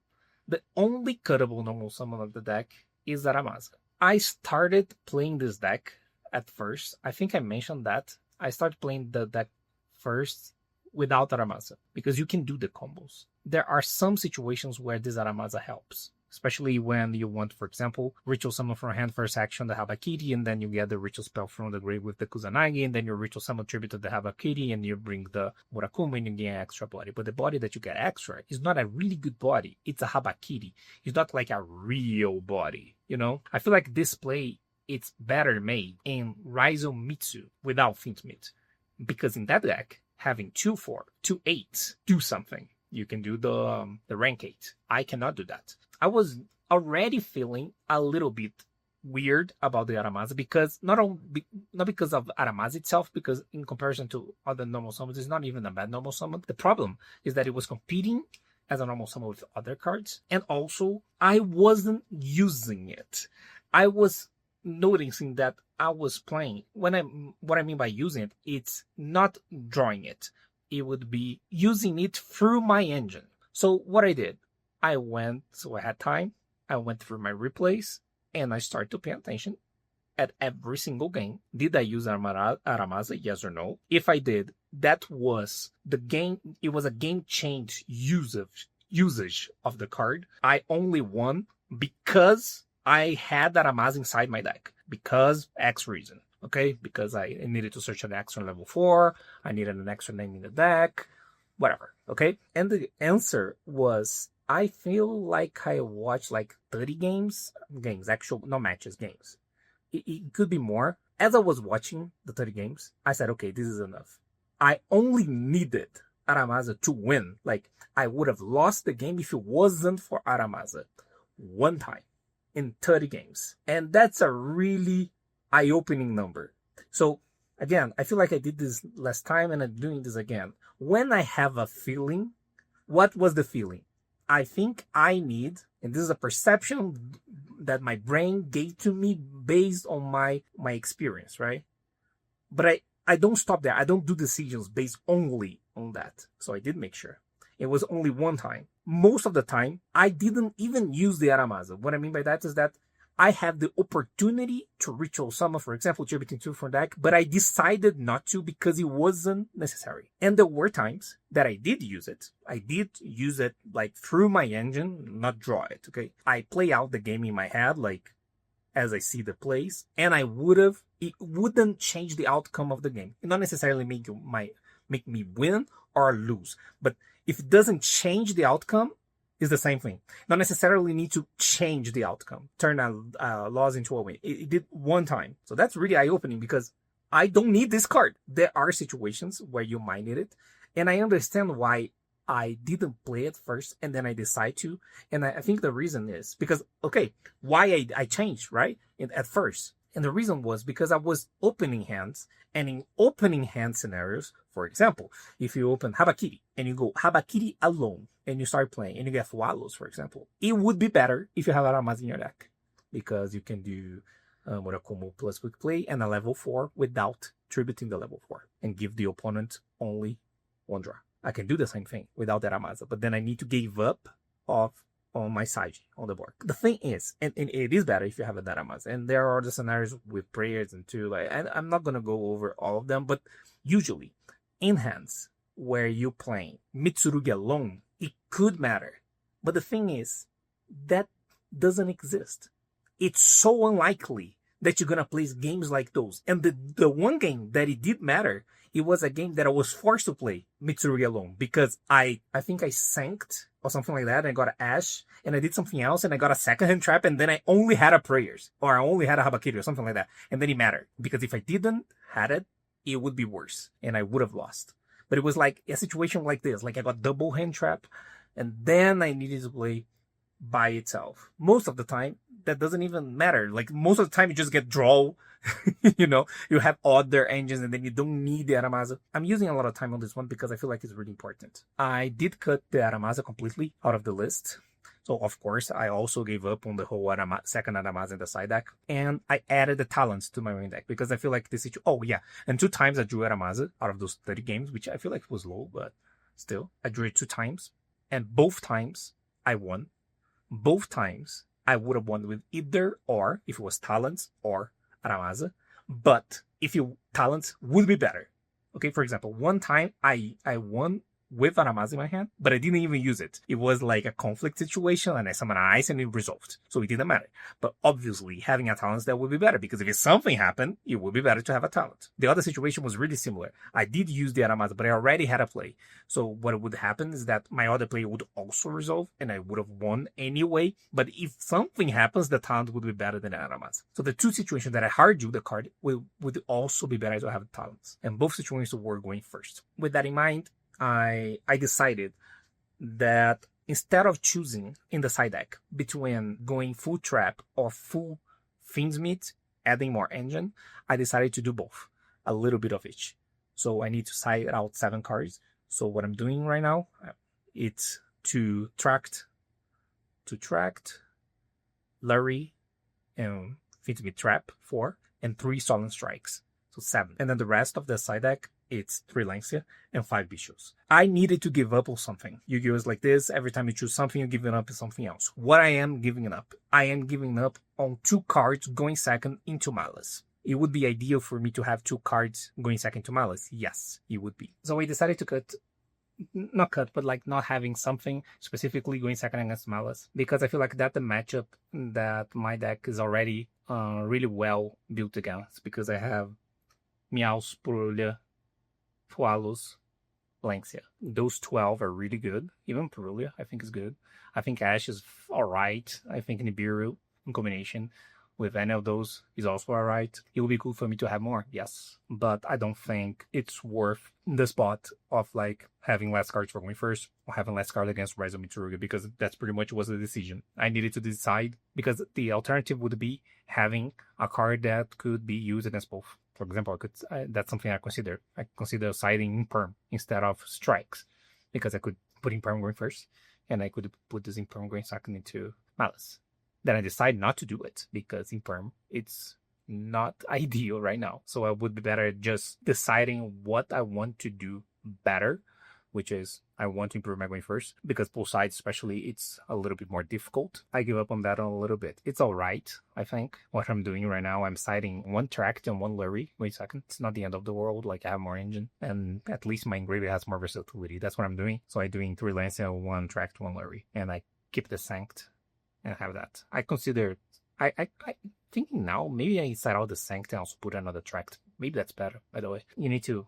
The only cuttable normal summon of the deck is Aramaza. I started playing this deck at first. I think I mentioned that. I started playing the deck first without Aramaza because you can do the combos. There are some situations where this Aramaza helps, especially when you want, for example, ritual summon from hand first action the Habakiri, and then you get the ritual spell from the grave with the Kusanagi, and then your ritual summon tribute to the Habakiri, and you bring the Murakuma and you gain extra body. But the body that you get extra is not a really good body. It's a Habakiri. It's not like a real body, you know? I feel like this play, it's better made in Raizo Mitsu without Fintmit. Because in that deck, having 2/4, 2 8s do something. You can do the rank 8. I cannot do that. I was already feeling a little bit weird about the Aramaza because not because of Aramaza itself, because in comparison to other normal summons, it's not even a bad normal summon. The problem is that it was competing as a normal summon with other cards, and also I wasn't using it. I was noticing that I was playing. What I mean by using it, it's not drawing it. It would be using it through my engine. So what I did, I had time, I went through my replays, and I started to pay attention at every single game. Did I use Aramaza, yes or no? If I did, that was the game, it was a game change usage of the card. I only won because I had Aramaza inside my deck, because X reason, okay? Because I needed to search an extra level 4, I needed an extra name in the deck, whatever, okay? And the answer was, I feel like I watched like 30 games, actual, no matches, games. It could be more. As I was watching the 30 games, I said, okay, this is enough. I only needed Aramaza to win. Like, I would have lost the game if it wasn't for Aramaza. One time in 30 games. And that's a really eye-opening number. So Again, I feel like I did this last time and I'm doing this again. When I have a feeling, what was the feeling? I think I need, and this is a perception that my brain gave to me based on my experience, right? But I don't stop there. I don't do decisions based only on that. So I did make sure. It was only one time. Most of the time, I didn't even use the Aramasa. What I mean by that is that I had the opportunity to ritual summon, for example, Tributing 2 from deck, but I decided not to because it wasn't necessary. And there were times that I did use it. I did use it like through my engine, not draw it, okay? I play out the game in my head, like as I see the plays, and it wouldn't change the outcome of the game. It not necessarily make me win or lose, but if it doesn't change the outcome, it's the same thing. Not necessarily need to change the outcome, turn a loss into a win. It did one time. So that's really eye-opening because I don't need this card. There are situations where you might need it, and I understand why I didn't play it first and then I decide to. And I think the reason is because, okay, why I changed, right? At first. And the reason was because I was opening hands, and in opening hand scenarios, for example, if you open Habakiri and you go Habakiri alone and you start playing and you get Fualos, for example, it would be better if you have Aramaz in your deck because you can do Murakumo plus quick play and a level 4 without tributing the level 4 and give the opponent only one draw. I can do the same thing without that Aramaza, but then I need to give up on my side on the board. The thing is, and it is better if you have a Daramaza, and there are the scenarios with prayers and too, like, and I'm not gonna go over all of them, but usually in hands where you're playing Mitsurugi alone, it could matter. But the thing is, that doesn't exist. It's so unlikely that you're gonna play games like those. And the one game that it did matter, it was a game that I was forced to play Mitsurugi alone because I think I sanked or something like that, and I got an Ash, and I did something else, and I got a second hand trap, and then I only had a Prayers, or I only had a Habakiri, or something like that. And then it mattered, because if I didn't had it, it would be worse, and I would have lost. But it was like a situation like this, like I got double hand trap, and then I needed to play by itself. Most of the time, that doesn't even matter. Like, most of the time, you just get draw. You know, you have other engines and then you don't need the Aramaza. I'm using a lot of time on this one because I feel like it's really important. I did cut the Aramaza completely out of the list. So, of course, I also gave up on the whole second Aramaza in the side deck. And I added the talents to my main deck because I feel like this situation. Oh, yeah. And 2 times I drew Aramaza out of those 30 games, which I feel like was low, but still. I drew it 2 times. And both times I won. Both times I would have won with either or, if it was talents or Aramaza, but if you talents would be better. Okay, for example, one time I won with Aramaza in my hand, but I didn't even use it. It was like a conflict situation, and I summoned an ice and it resolved. So it didn't matter. But obviously, having a talent that would be better, because if something happened, it would be better to have a talent. The other situation was really similar. I did use the Aramaza, but I already had a play. So what would happen is that my other play would also resolve, and I would have won anyway. But if something happens, the talent would be better than the Aramaza. So the 2 situations that I hard drew the card would also be better to have talents. And both situations were going first. With that in mind, I decided that instead of choosing in the side deck between going full trap or full Fiend's Meat, adding more engine, I decided to do both, a little bit of each. So I need to side out 7 cards. So what I'm doing right now, it's to tract, Lurie, and Fiend's Meat Trap 4, and 3 Stolen Strikes, so 7. And then the rest of the side deck, it's 3 Lancia and 5 Bishops. I needed to give up on something. Yu-Gi-Oh! Is like this. Every time you choose something, you're giving up on something else. What I am giving up? I am giving up on 2 cards going second into Malice. It would be ideal for me to have 2 cards going second to Malice. Yes, it would be. So we decided to but like not having something specifically going second against Malice, because I feel like that's the matchup that my deck is already really well built against, because I have Meows, Purulha, Fualos, Lancia. Those 12 are really good. Even Purulha, I think, is good. I think Ash is alright. I think Nibiru, in combination with any of those, is also alright. It would be cool for me to have more, yes. But I don't think it's worth the spot of like having less cards for going first or having less cards against Rise of Mitsurugi, because that's pretty much was the decision. I needed to decide, because the alternative would be having a card that could be used against both For example, that's something I consider. I consider siding imperm instead of strikes, because I could put imperm going first, and I could put this imperm going second into malice. Then I decide not to do it because imperm, it's not ideal right now. So I would be better just deciding what I want to do better, which is I want to improve my going first, because both sides especially, it's a little bit more difficult. I give up on that a little bit. It's all right, I think. What I'm doing right now, I'm siding one tracked and one lurry. Wait a second, it's not the end of the world. Like, I have more engine, and at least my engraver has more versatility. That's what I'm doing. So I'm doing 3 lance and 1 tracked, 1 lurry, and I keep the sanct and have that. I consider, I thinking now, maybe I side out the sanct and also put another tracked. Maybe that's better, by the way. You need to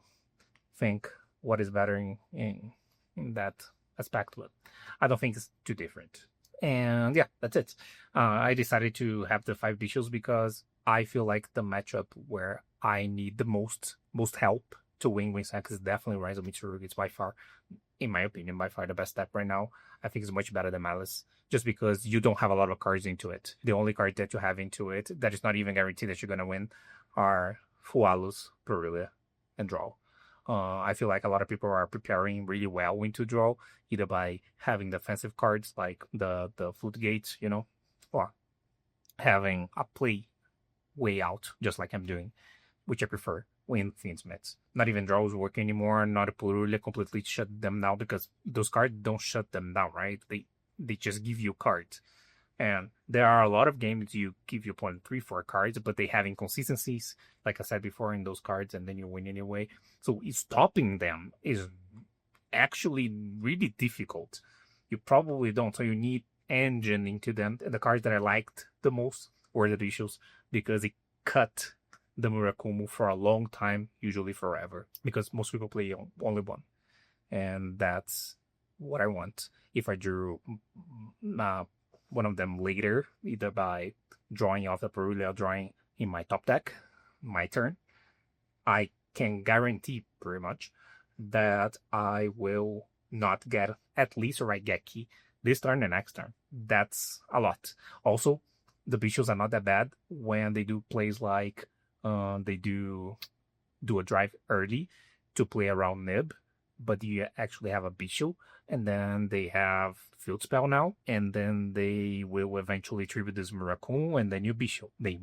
think what is better in that aspect, but I don't think it's too different. And yeah, that's it. I decided to have the 5 bishops because I feel like the matchup where I need the most help to win Winsack is definitely Rise of Mitsurugi. It's by far, in my opinion, by far the best deck right now. I think it's much better than Malice, just because you don't have a lot of cards into it. The only card that you have into it that is not even guaranteed that you're going to win are Fualus, Perulia, and Draw. I feel like a lot of people are preparing really well into Draw, either by having defensive cards like the Flute Gates, you know, or having a play way out, just like I'm doing, which I prefer when Fiends Mets. Not even Draws work anymore, not a Perulia completely shut them down, because those cards don't shut them down, right? They just give you cards. And there are a lot of games you give your opponent 3-4 cards, but they have inconsistencies, like I said before, in those cards, and then you win anyway. So stopping them is actually really difficult. You probably don't, so you need engine into them. The cards that I liked the most were the issues, because it cut the Murakumo for a long time, usually forever, because most people play only one. And that's what I want. If I drew one of them later, either by drawing off the Perulia or drawing in my top deck, my turn, I can guarantee pretty much that I will not get at least a Raigeki this turn and next turn. That's a lot. Also, the bishops are not that bad when they do plays like they do a drive early to play around Nib, but you actually have a bishop, and then they have field spell now, and then they will eventually tribute this Murakumo, and then you bishop. They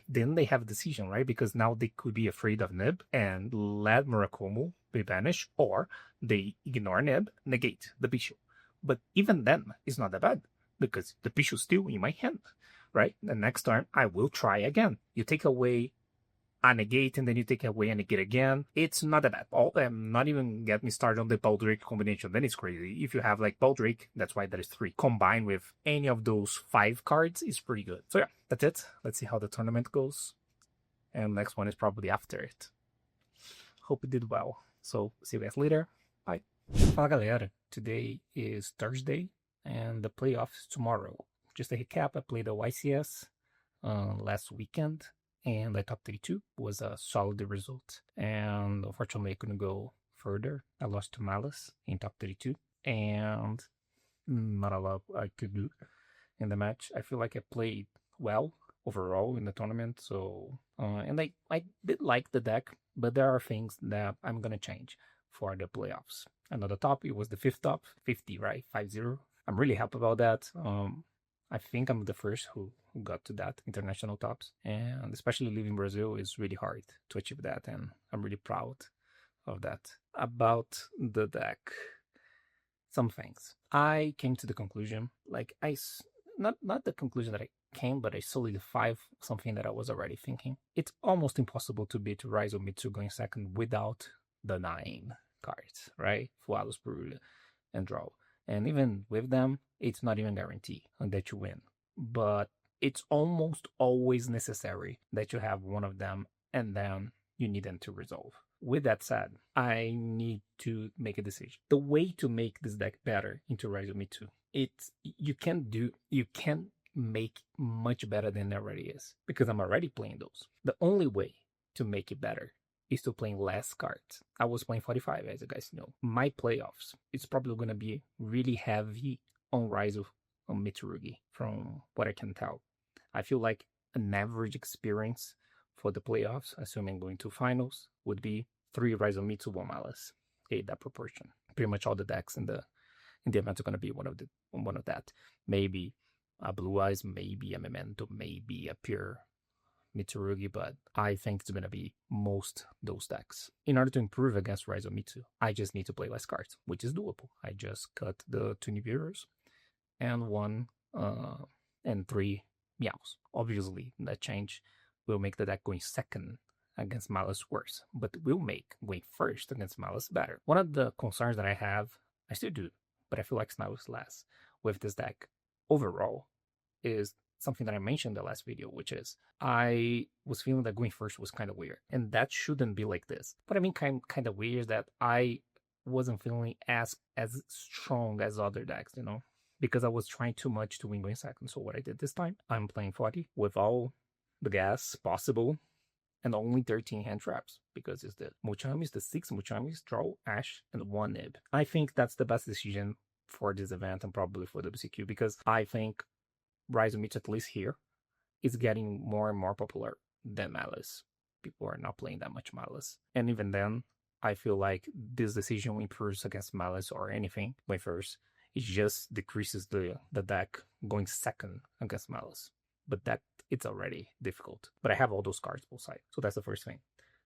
then they have a decision, right? Because now they could be afraid of Nib and let Murakumo be banished, or they ignore Nib, negate the bishop. But even then, it's not that bad, because the bishop's still in my hand, right? The next turn, I will try again. You take away a negate, and then you take away a negate again. It's not that bad. Not even get me started on the Baldric combination. Then it's crazy. If you have like Baldric, that's why there is 3. Combined with any of those 5 cards is pretty good. So yeah, that's it. Let's see how the tournament goes. And next one is probably after it. Hope you did well. So see you guys later. Bye. Fala galera. Today is Thursday, and the playoffs tomorrow. Just a recap, I played the YCS last weekend, and the top 32 was a solid result. And unfortunately, I couldn't go further. I lost to Malice in top 32, and not a lot I could do in the match. I feel like I played well overall in the tournament. So, and I did like the deck, but there are things that I'm gonna change for the playoffs. Another top, it was the 5th top, 50, right? 5-0. I'm really happy about that. I think I'm the first who got to that international tops, and especially living in Brazil is really hard to achieve that, and I'm really proud of that. About the deck, some things. I came to the conclusion, like not the conclusion that I came, but I solidified something that I was already thinking. It's almost impossible to beat Rise of Mitsu going second without the 9 cards, right? Fualus, Perulia, and Draw. And even with them, it's not even guaranteed that you win. But it's almost always necessary that you have one of them, and then you need them to resolve. With that said, I need to make a decision. The way to make this deck better into Rise of Mitsu, you can make much better than it already is, because I'm already playing those. The only way to make it better is to play less cards. I was playing 45, as you guys know. My playoffs, it's probably going to be really heavy on Rise of Mitsurugi, from what I can tell. I feel like an average experience for the playoffs, assuming going to finals, would be 3 Rhizomitsu, 1 Malice. Okay, that proportion. Pretty much all the decks in the event are going to be one of that. Maybe a Blue Eyes, maybe a Memento, maybe a pure Mitsurugi, but I think it's going to be most those decks. In order to improve against Rhizomitsu, I just need to play less cards, which is doable. I just cut the 2 Nibirus and 1 and 3 Meows. Obviously, that change will make the deck going second against Malice worse, but it will make going first against Malice better. One of the concerns that I have, I still do, but I feel like now is less with this deck overall, is something that I mentioned in the last video, which is I was feeling that going first was kind of weird, and that shouldn't be like this. But I mean kind of weird is that I wasn't feeling as strong as other decks, you know, because I was trying too much to win going second. So what I did this time, I'm playing 40 with all the gas possible and only 13 hand traps, because it's the Mochamis, the 6 Mochamis, draw, Ash, and 1 Nib. I think that's the best decision for this event and probably for WCQ, because I think Rhizomitsu, at least here, is getting more and more popular than Malice. People are not playing that much Malice. And even then, I feel like this decision improves against Malice or anything going first. It just decreases the deck going second against Malice. But that, it's already difficult. But I have all those cards both sides. So that's the first thing.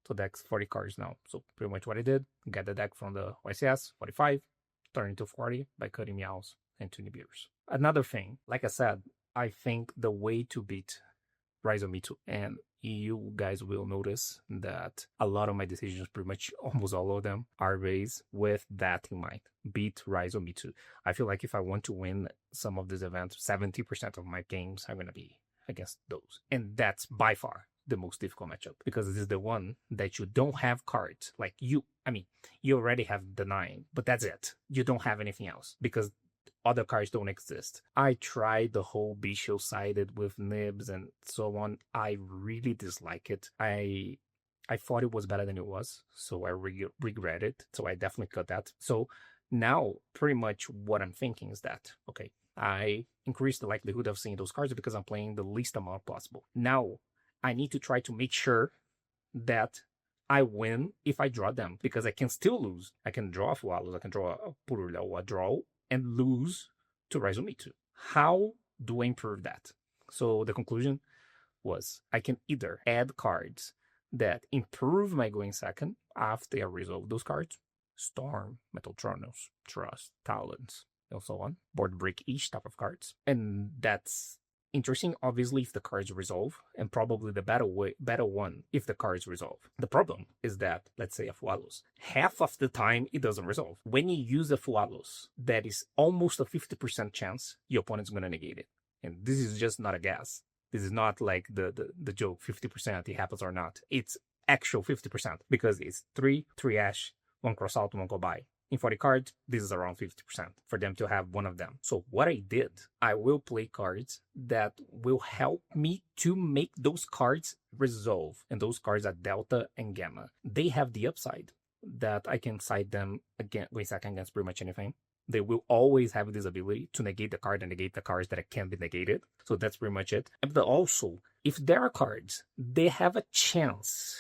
So deck's 40 cards now. So pretty much what I did, get the deck from the YCS, 45, turn into 40 by cutting Meows and 2 Nibirus. Another thing, like I said, I think the way to beat Rhizomitsu, and you guys will notice that a lot of my decisions, pretty much almost all of them, are based with that in mind. Beat Rhizomitsu. I feel like if I want to win some of these events, 70% of my games are going to be against those. And that's by far the most difficult matchup, because this is the one that you don't have cards. Like you already have the 9, but that's it. You don't have anything else, because other cards don't exist. I tried the whole Bisho sided with Nibs and so on. I really dislike it. I thought it was better than it was, so I regret it. So I definitely cut that. So now pretty much what I'm thinking is that, okay, I increase the likelihood of seeing those cards because I'm playing the least amount possible. Now I need to try to make sure that I win if I draw them, because I can still lose. I can draw Fualos, I can draw a Purula or a draw, and lose to Rhizomitsu. How do I improve that? So the conclusion was I can either add cards that improve my going second after I resolve those cards. Storm, Metal Tronos, Trust, Talons, and so on. Board break each type of cards. And that's interesting, obviously, if the cards resolve, and probably the better one if the cards resolve. The problem is that, let's say a Fualos, half of the time it doesn't resolve. When you use a Fualos, that is almost a 50% chance your opponent's going to negate it. And this is just not a guess. This is not like the joke, 50% it happens or not. It's actual 50%, because it's 3 Ash, 1 cross out, 1 go by. In 40 cards, this is around 50% for them to have one of them. So what I did, I will play cards that will help me to make those cards resolve. And those cards are Delta and Gamma. They have the upside that I can side them again, going second against pretty much anything. They will always have this ability to negate the card and negate the cards that can be negated. So that's pretty much it. But also, if there are cards, they have a chance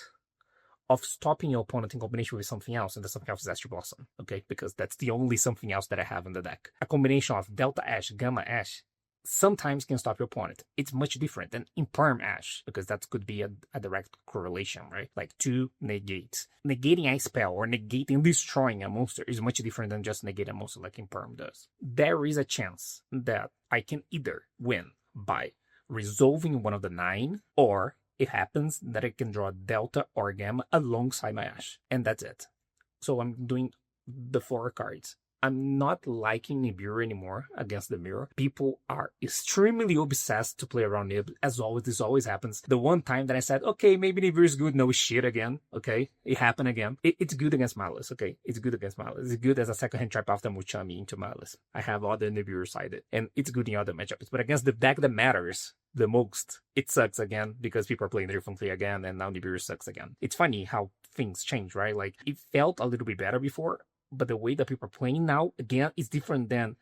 of stopping your opponent in combination with something else, and the something else is Astral Blossom, okay? Because that's the only something else that I have in the deck. A combination of Delta Ash, Gamma Ash, sometimes can stop your opponent. It's much different than Imperm Ash, because that could be a direct correlation, right? Like 2 negates. Negating a spell or negating destroying a monster is much different than just negating a monster like Imperm does. There is a chance that I can either win by resolving one of the 9, or it happens that I can draw Delta or Gamma alongside my Ash. And that's it. So I'm doing the 4 cards. I'm not liking Nibiru anymore against the mirror. People are extremely obsessed to play around Nib. As always, this always happens. The one time that I said, okay, maybe Nibiru is good, no shit again. Okay, it happened again. It's good against Malice, okay? It's good against Malice. It's good as a second hand trap after Muchami into Malice. I have other Nibiru sided. And it's good in other matchups. But against the deck that matters the most, it sucks again because people are playing differently again, and now Nibiru sucks again. It's funny how things change, right? Like, it felt a little bit better before, but the way that people are playing now, again, is different than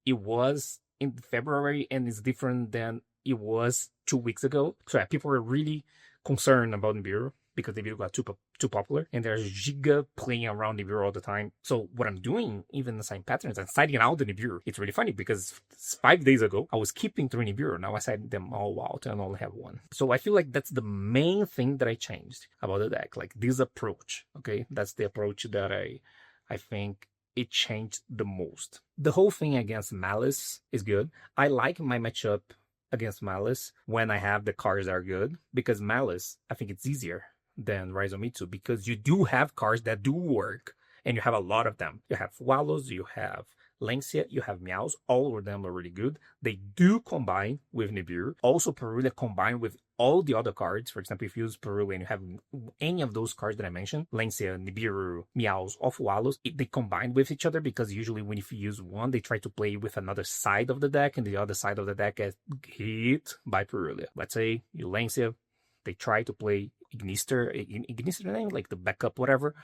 it was in February, and it's different than it was 2 weeks ago. So yeah, people are really concerned about Nibiru because Nibiru got too popular, and there's Giga playing around Nibiru all the time. So what I'm doing, even assign patterns, I'm citing out the Nibiru. It's really funny because 5 days ago, I was keeping 3 Nibiru. Now I cited them all out and I only have 1. So I feel like that's the main thing that I changed about the deck, like this approach, okay? That's the approach that I think it changed the most. The whole thing against Malice is good. I like my matchup against Malice when I have the cards that are good, because Malice, I think it's easier than Raizomitsu because you do have cards that do work and you have a lot of them. You have Wallows, you have Lancia, you have Meows, all of them are really good. They do combine with Nibiru. Also, Perulia combine with all the other cards. For example, if you use Perulia and you have any of those cards that I mentioned, Lancia, Nibiru, Meows, or Wallows, they combine with each other because usually when if you use one, they try to play with another side of the deck and the other side of the deck gets hit by Perulia. Let's say you Lancia, they try to play Ignister name, like the backup, whatever.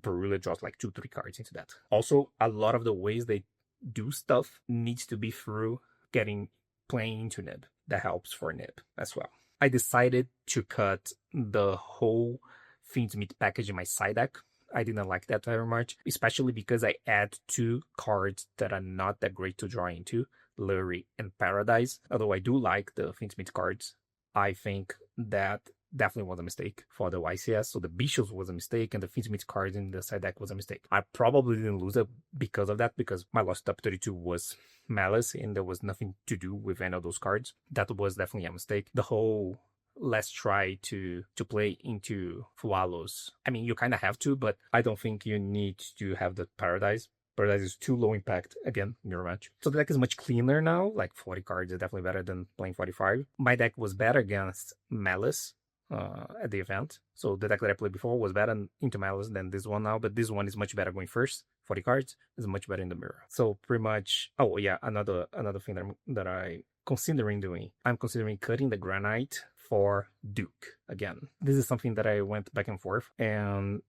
Perulia draws like 2-3 cards into that. Also, a lot of the ways they do stuff needs to be through playing into Nib. That helps for Nib as well. I decided to cut the whole Fiend's Meat package in my side deck. I didn't like that very much, especially because I add 2 cards that are not that great to draw into, Lurie and Paradise. Although I do like the Fiend's Meat cards, I think that definitely was a mistake for the YCS. So the Bishops was a mistake and the Fiend's Meat cards in the side deck was a mistake. I probably didn't lose it because of that, because my last top 32 was Malice and there was nothing to do with any of those cards. That was definitely a mistake. The whole let's try to play into Fualos. I mean, you kind of have to, but I don't think you need to have the Paradise. Paradise is too low impact, again, mirror match. So the deck is much cleaner now, like 40 cards is definitely better than playing 45. My deck was better against Malice at the event. So the deck that I played before was better into Malice than this one now, but this one is much better going first. 40 cards is much better in the mirror. So pretty much, oh yeah, another thing that I considering doing. I'm considering cutting the Granite for Duke again. This is something that I went back and forth, and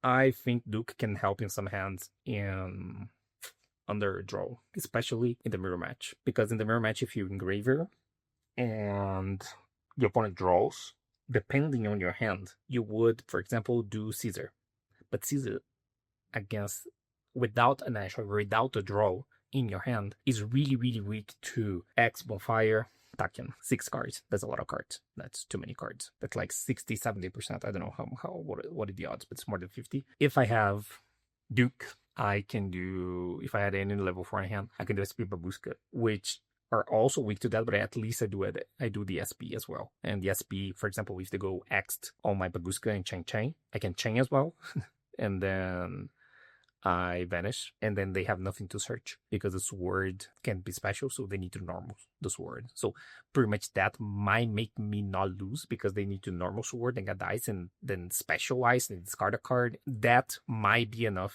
I think Duke can help in some hands in under draw, especially in the mirror match. Because in the mirror match, if you engraver and your opponent draws, depending on your hand, you would, for example, do Caesar. But Caesar against without a draw in your hand is really, really weak to X Bonfire. Taken 6 cards. That's a lot of cards. That's too many cards. That's like 60-70%. I don't know what are the odds, but it's more than 50. If I have Duke, I can do, if I had any level 4 in hand, I can do SP Babushka, which are also weak to that, but at least I do the SP as well. And the SP, for example, if they go X'd on my Babushka and chain, I can chain as well. And then I vanish, and then they have nothing to search because the sword can't be special, so they need to normal the sword. So pretty much that might make me not lose because they need to normal sword and get dice and then specialize and discard a card. That might be enough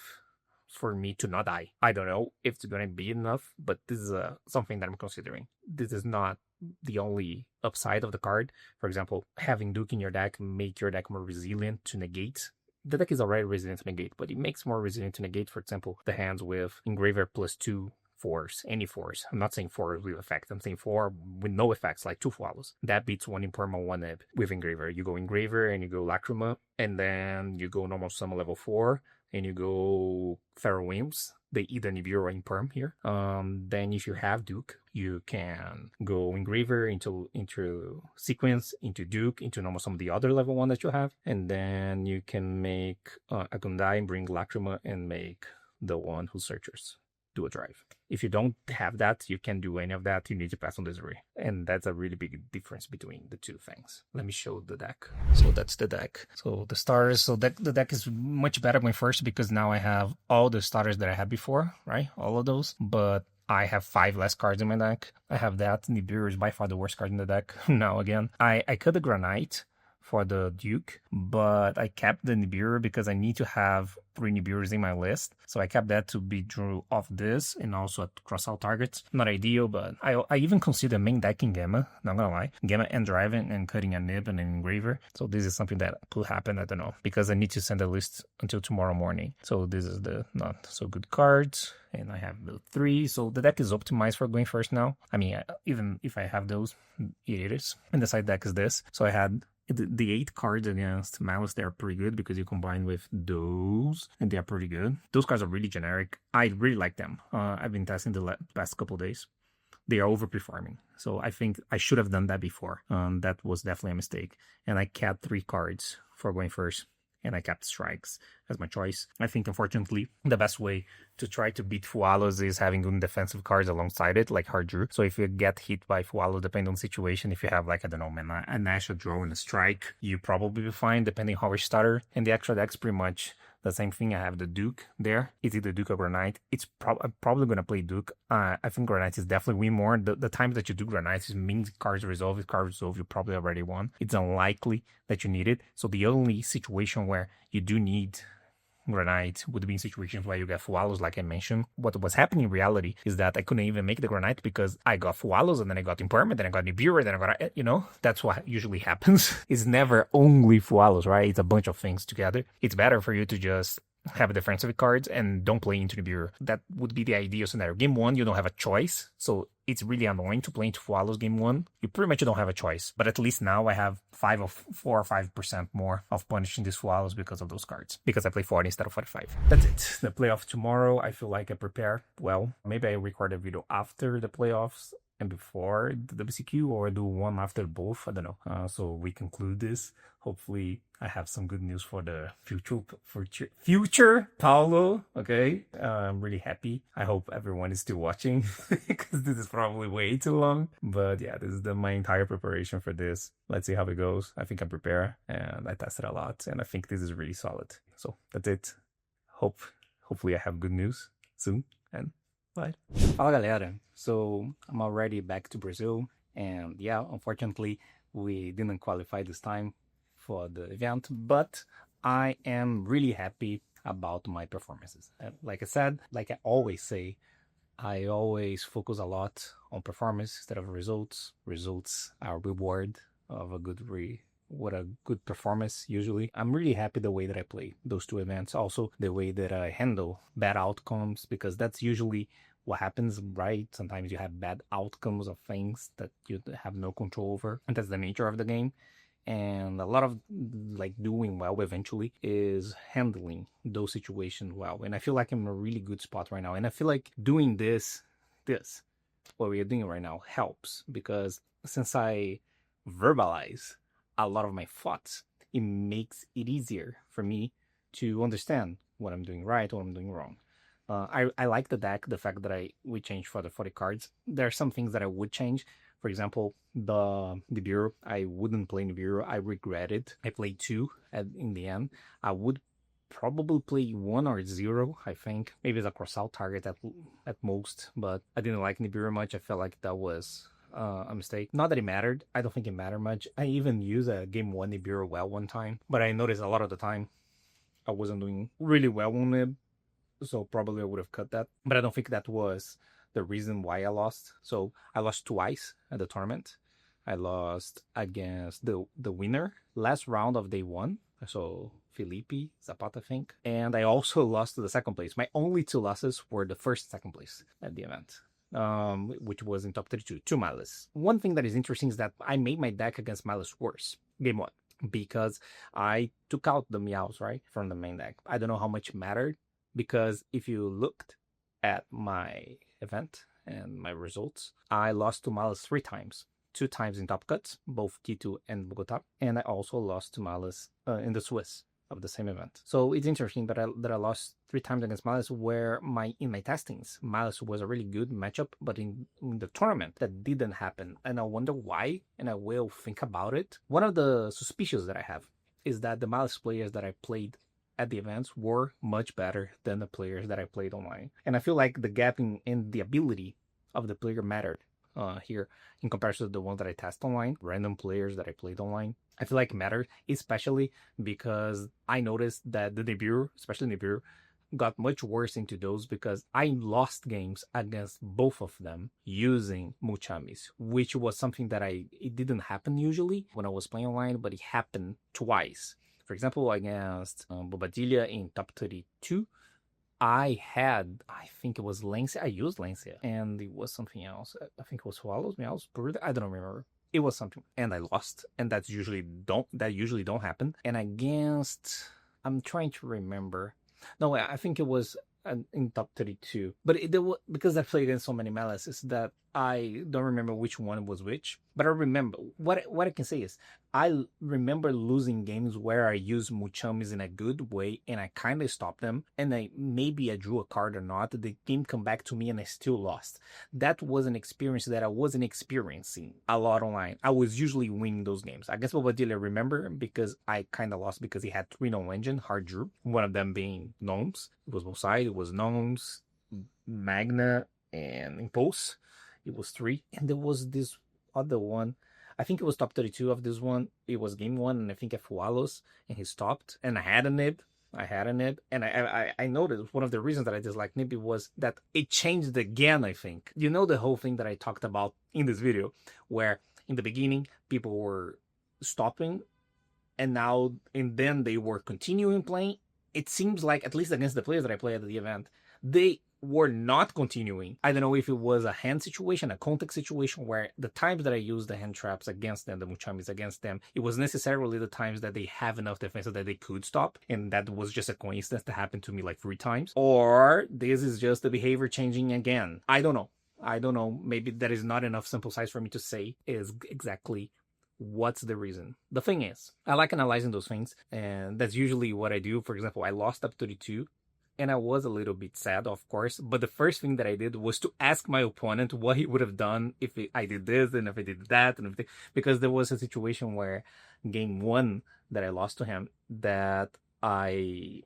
for me to not die. I don't know if it's going to be enough, but this is something that I'm considering. This is not the only upside of the card. For example, having Duke in your deck make your deck more resilient to negate. The deck is already resilient to negate, but it makes more resilient to negate, for example, the hands with Engraver +2 force, any force. I'm not saying 4 with effect, I'm saying 4 with no effects, like 2 Swallows. That beats 1 Imperma, 1 Nib with Engraver. You go Engraver and you go Lacrima, and then you go Normal Summon level 4, and you go Feral Whims. They either Nibiru or Imperm here. Then if you have Duke, you can go Engraver into Sequence, into Duke, into Normal some of the other level 1 that you have. And then you can make Agundai and bring Lacrima and make the one who searchers do a drive. If you don't have that, you can't do any of that. You need to pass on this array. And that's a really big difference between the two things. Let me show the deck. So that's the deck. So the starters, the deck is much better going first because now I have all the starters that I had before, right? All of those. But I have 5 less cards in my deck. I have that. Nibiru is by far the worst card in the deck. Now again, I cut the Granite for the Duke, but I kept the Nibiru because I need to have 3 Nibirus in my list. So I kept that to be drew off this and also at cross out targets. Not ideal, but I even consider main decking Gamma, not gonna lie. Gamma and driving and cutting a Nib and an Engraver. So this is something that could happen, I don't know, because I need to send a list until tomorrow morning. So this is the not so good cards. And I have the 3, so the deck is optimized for going first now. I mean, even if I have those, it is. And the side deck is this. So I had The 8 cards against Malice, they're pretty good because you combine with those, and they are pretty good. Those cards are really generic. I really like them. I've been testing the past couple days. They are overperforming. So I think I should have done that before. That was definitely a mistake. And I kept 3 cards for going first. And I kept strikes as my choice. I think, unfortunately, the best way to try to beat Fualos is having good defensive cards alongside it, like hard drew. So if you get hit by Fualo, depending on the situation, if you have, like, I don't know, a Nash, a draw, and a strike, you probably be fine, depending how you starter. And the extra deck's pretty much the same thing. I have the Duke there. It's either Duke or Granite. I'm probably going to play Duke. I think Granite is definitely win more. The time that you do Granite is means cards resolve. If cards resolve, you probably already won. It's unlikely that you need it. So the only situation where you do need Granite would be in situations where you get Fualos, like I mentioned. What was happening in reality is that I couldn't even make the Granite because I got Fualos, and then I got Impairment, then I got Nibiru, then I got, that's what usually happens. It's never only Fualos, right? It's a bunch of things together. It's better for you to just have defensive cards and don't play into Nibiru. That would be the ideal scenario. Game 1, you don't have a choice, so it's really annoying to play into Fualos game 1. You pretty much don't have a choice. But at least now I have 4 or 5% more of punishing these Fualos because of those cards. Because I play 40 instead of 45. That's it. The playoff tomorrow, I feel like I prepare well. Maybe I record a video after the playoffs and before the WCQ, or do one after both. I don't know. So we conclude this. Hopefully I have some good news for the future Paulo. Okay. I'm really happy. I hope everyone is still watching because this is probably way too long. But yeah, this is my entire preparation for this. Let's see how it goes. I think I'm prepared and I tested a lot, and I think this is really solid. So that's it. Hopefully I have good news soon, and bye. Fala galera, so I'm already back to Brazil, and yeah, unfortunately we didn't qualify this time for the event, but I am really happy about my performances. Like I said, like I always say, I always focus a lot on performance instead of results. Results are reward of a good performance usually. I'm really happy the way that I play those 2 events. Also, the way that I handle bad outcomes, because that's usually what happens, right? Sometimes you have bad outcomes of things that you have no control over, and that's the nature of the game. And a lot of like doing well eventually is handling those situations well. And I feel like I'm in a really good spot right now. And I feel like doing this, what we are doing right now helps, because since I verbalize a lot of my thoughts, it makes it easier for me to understand what I'm doing right, what I'm doing wrong. I like the deck, the fact that we changed for the 40 cards. There are some things that I would change. For example, the Nibiru, I wouldn't play Nibiru. I regret it. I played 2 in the end. I would probably play 1 or 0, I think. Maybe it's a cross-out target at most, but I didn't like Nibiru much. I felt like that was a mistake. Not that it mattered. I don't think it mattered much. I even used a game 1 Nibiru well one time, but I noticed a lot of the time I wasn't doing really well on it, so probably I would have cut that. But I don't think that was the reason why I lost. So I lost twice at the tournament. I lost against the winner last round of day 1. So Felipe Zapata, I think. And I also lost to the 2nd place. My only 2 losses were the 1st, 2nd place at the event, which was in top 32 to Malice. One thing that is interesting is that I made my deck against Malice worse game 1 because I took out the Meows, right, from the main deck. I don't know how much it mattered, because if you looked at my event and my results, I lost to Malice 3 times. 2 times in top cuts, both Quito and Bogota, and I also lost to Malice in the Swiss of the same event. So it's interesting that I lost 3 times against Malice, where in my testings, Malice was a really good matchup, but in the tournament, that didn't happen. And I wonder why, and I will think about it. One of the suspicions that I have is that the Malice players that I played at the events were much better than the players that I played online. And I feel like the gap in the ability of the player mattered here in comparison to the ones that I test online, random players that I played online. I feel like it mattered, especially because I noticed that the Nibiru, especially Nibiru, got much worse into those because I lost games against both of them using Muchamis, which was something that it didn't happen usually when I was playing online, but it happened twice. For example, against Bobadilla in top 32, I think it was Lancia. I used Lancia, and it was something else. I think it was Swallows, Meows, Bird. I don't remember. It was something, and I lost, and that usually don't happen. And against, I'm trying to remember. No, I think it was in top 32, but because I played against so many malices that I don't remember which one was which. But I remember what I can say is I remember losing games where I used Muchamis in a good way and I kind of stopped them, and I drew a card or not. The game come back to me and I still lost. That was an experience that I wasn't experiencing a lot online. I was usually winning those games. I guess Bobadilla remember because I kind of lost because he had 3 gnome engine hard drew. One of them being gnomes. It was both sides. It was gnomes, Magna, and Impulse. It was 3, and there was this other one. I think it was top 32 of this one. It was game 1, and I think Fualos, and he stopped. And I had a nib, and I noticed one of the reasons that I disliked Nib was that it changed again. I think you know the whole thing that I talked about in this video, where in the beginning people were stopping, and then they were continuing playing. It seems like, at least against the players that I played at the event, they were not continuing. I don't know if it was a hand situation, a context situation, where the times that I used the hand traps against them, the Muchamis against them, it was necessarily the times that they have enough defense so that they could stop, and that was just a coincidence that happened to me like 3 times. Or this is just the behavior changing again. I don't know. Maybe there is not enough sample size for me to say is exactly what's the reason. The thing is, I like analyzing those things, and that's usually what I do. For example, I lost up 32, and I was a little bit sad, of course, but the first thing that I did was to ask my opponent what he would have done if I did this and if I did that and everything, because there was a situation where game 1 that I lost to him that he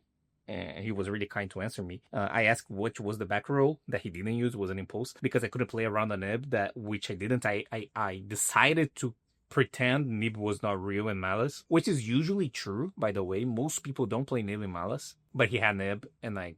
was really kind to answer me. I asked which was the back row that he didn't use, was an impulse, because I couldn't play around a nib, which I didn't. I decided to pretend Nib was not real in Malice, which is usually true, by the way. Most people don't play Nib in Malice, but he had Nib, and I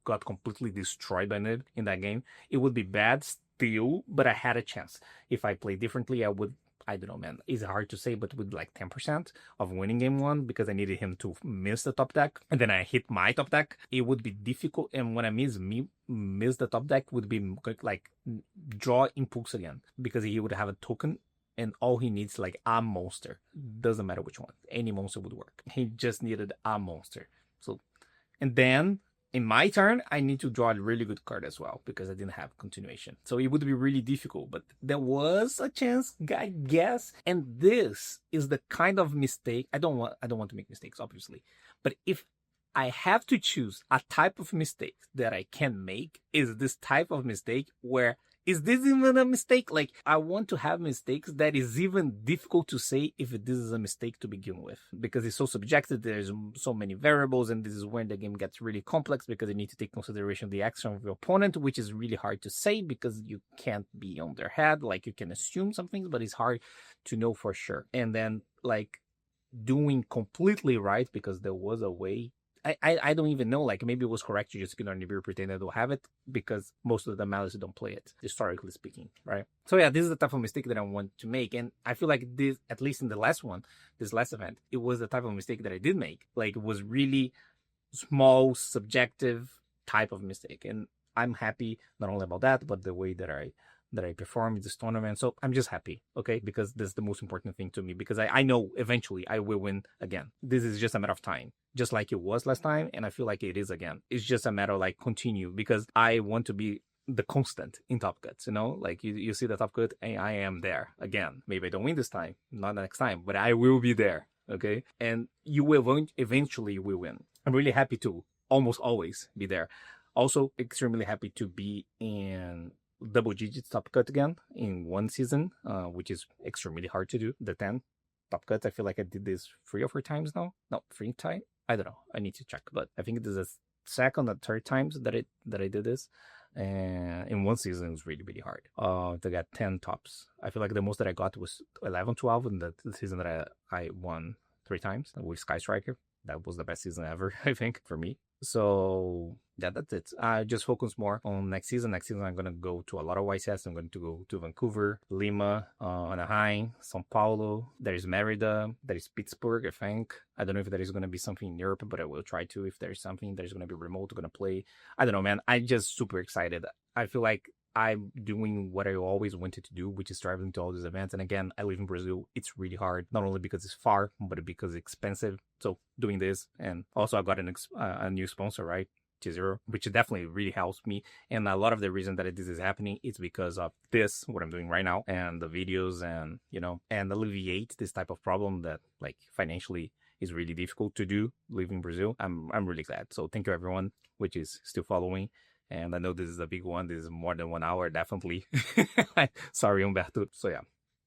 got completely destroyed by Nib in that game. It would be bad still, but I had a chance. If I played differently, I would, I don't know, man. It's hard to say, but with like 10% of winning game 1, because I needed him to miss the top deck, and then I hit my top deck, it would be difficult. And when I miss the top deck, would be like draw Impulse again, because he would have a token, and all he needs like a monster. Doesn't matter which one. Any monster would work. He just needed a monster. So, and then in my turn, I need to draw a really good card as well, because I didn't have continuation. So it would be really difficult, but there was a chance, I guess. And this is the kind of mistake. I don't want to make mistakes, obviously. But if I have to choose a type of mistake that I can make, is this type of mistake where, is this even a mistake? Like, I want to have mistakes that is even difficult to say if this is a mistake to begin with, because it's so subjective. There's so many variables, and this is when the game gets really complex, because you need to take consideration of the action of your opponent, which is really hard to say because you can't be on their head. Like, you can assume some things, but it's hard to know for sure. And then like doing completely right, because there was a way. I don't even know, like, maybe it was correct to just ignore Nibiru, pretend I don't have it, because most of the Malice don't play it, historically speaking, right? So yeah, this is the type of mistake that I want to make, and I feel like this, at least in the last one, this last event, it was the type of mistake that I did make. Like, it was really small, subjective type of mistake, and I'm happy not only about that, but the way that I performed this tournament. So I'm just happy, okay? Because this is the most important thing to me, because I know eventually I will win again. This is just a matter of time, just like it was last time, and I feel like it is again. It's just a matter of like continue, because I want to be the constant in Top Cuts, you know? Like you see the Top Cut, and I am there again. Maybe I don't win this time, not next time, but I will be there, okay? And you will eventually will win. I'm really happy to almost always be there. Also, extremely happy to be in double digits Top Cut again in one season, which is extremely hard to do. The 10 Top Cuts, I feel like I did this 3 or 4 times now. No, 3 times. I don't know. I need to check, but I think this is the second or third times that I did this. And in one season, it was really, really hard to get 10 tops. I feel like the most that I got was 11, 12 in the season that I won 3 times with Sky Striker. That was the best season ever, I think, for me. So yeah, that's it. I just focus more on next season. Next season, I'm going to go to a lot of YCS. I'm going to go to Vancouver, Lima, Anaheim, Sao Paulo. There's Merida. There's Pittsburgh, I think. I don't know if there is going to be something in Europe, but I will try to. If there's something, there's going to be remote, going to play. I don't know, man. I'm just super excited. I feel like I'm doing what I always wanted to do, which is traveling to all these events. And again, I live in Brazil. It's really hard, not only because it's far, but because it's expensive. So doing this, and also I got a new sponsor, right? Zero, which definitely really helps me. And a lot of the reason that this is happening is because of this, what I'm doing right now, and the videos, and and alleviate this type of problem that like financially is really difficult to do living in Brazil. I'm really glad. So thank you everyone, which is still following. And I know this is a big one. This is more than 1 hour, definitely. Sorry, Humberto. So yeah,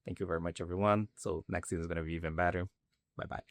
thank you very much, everyone. So next season is gonna be even better. Bye bye.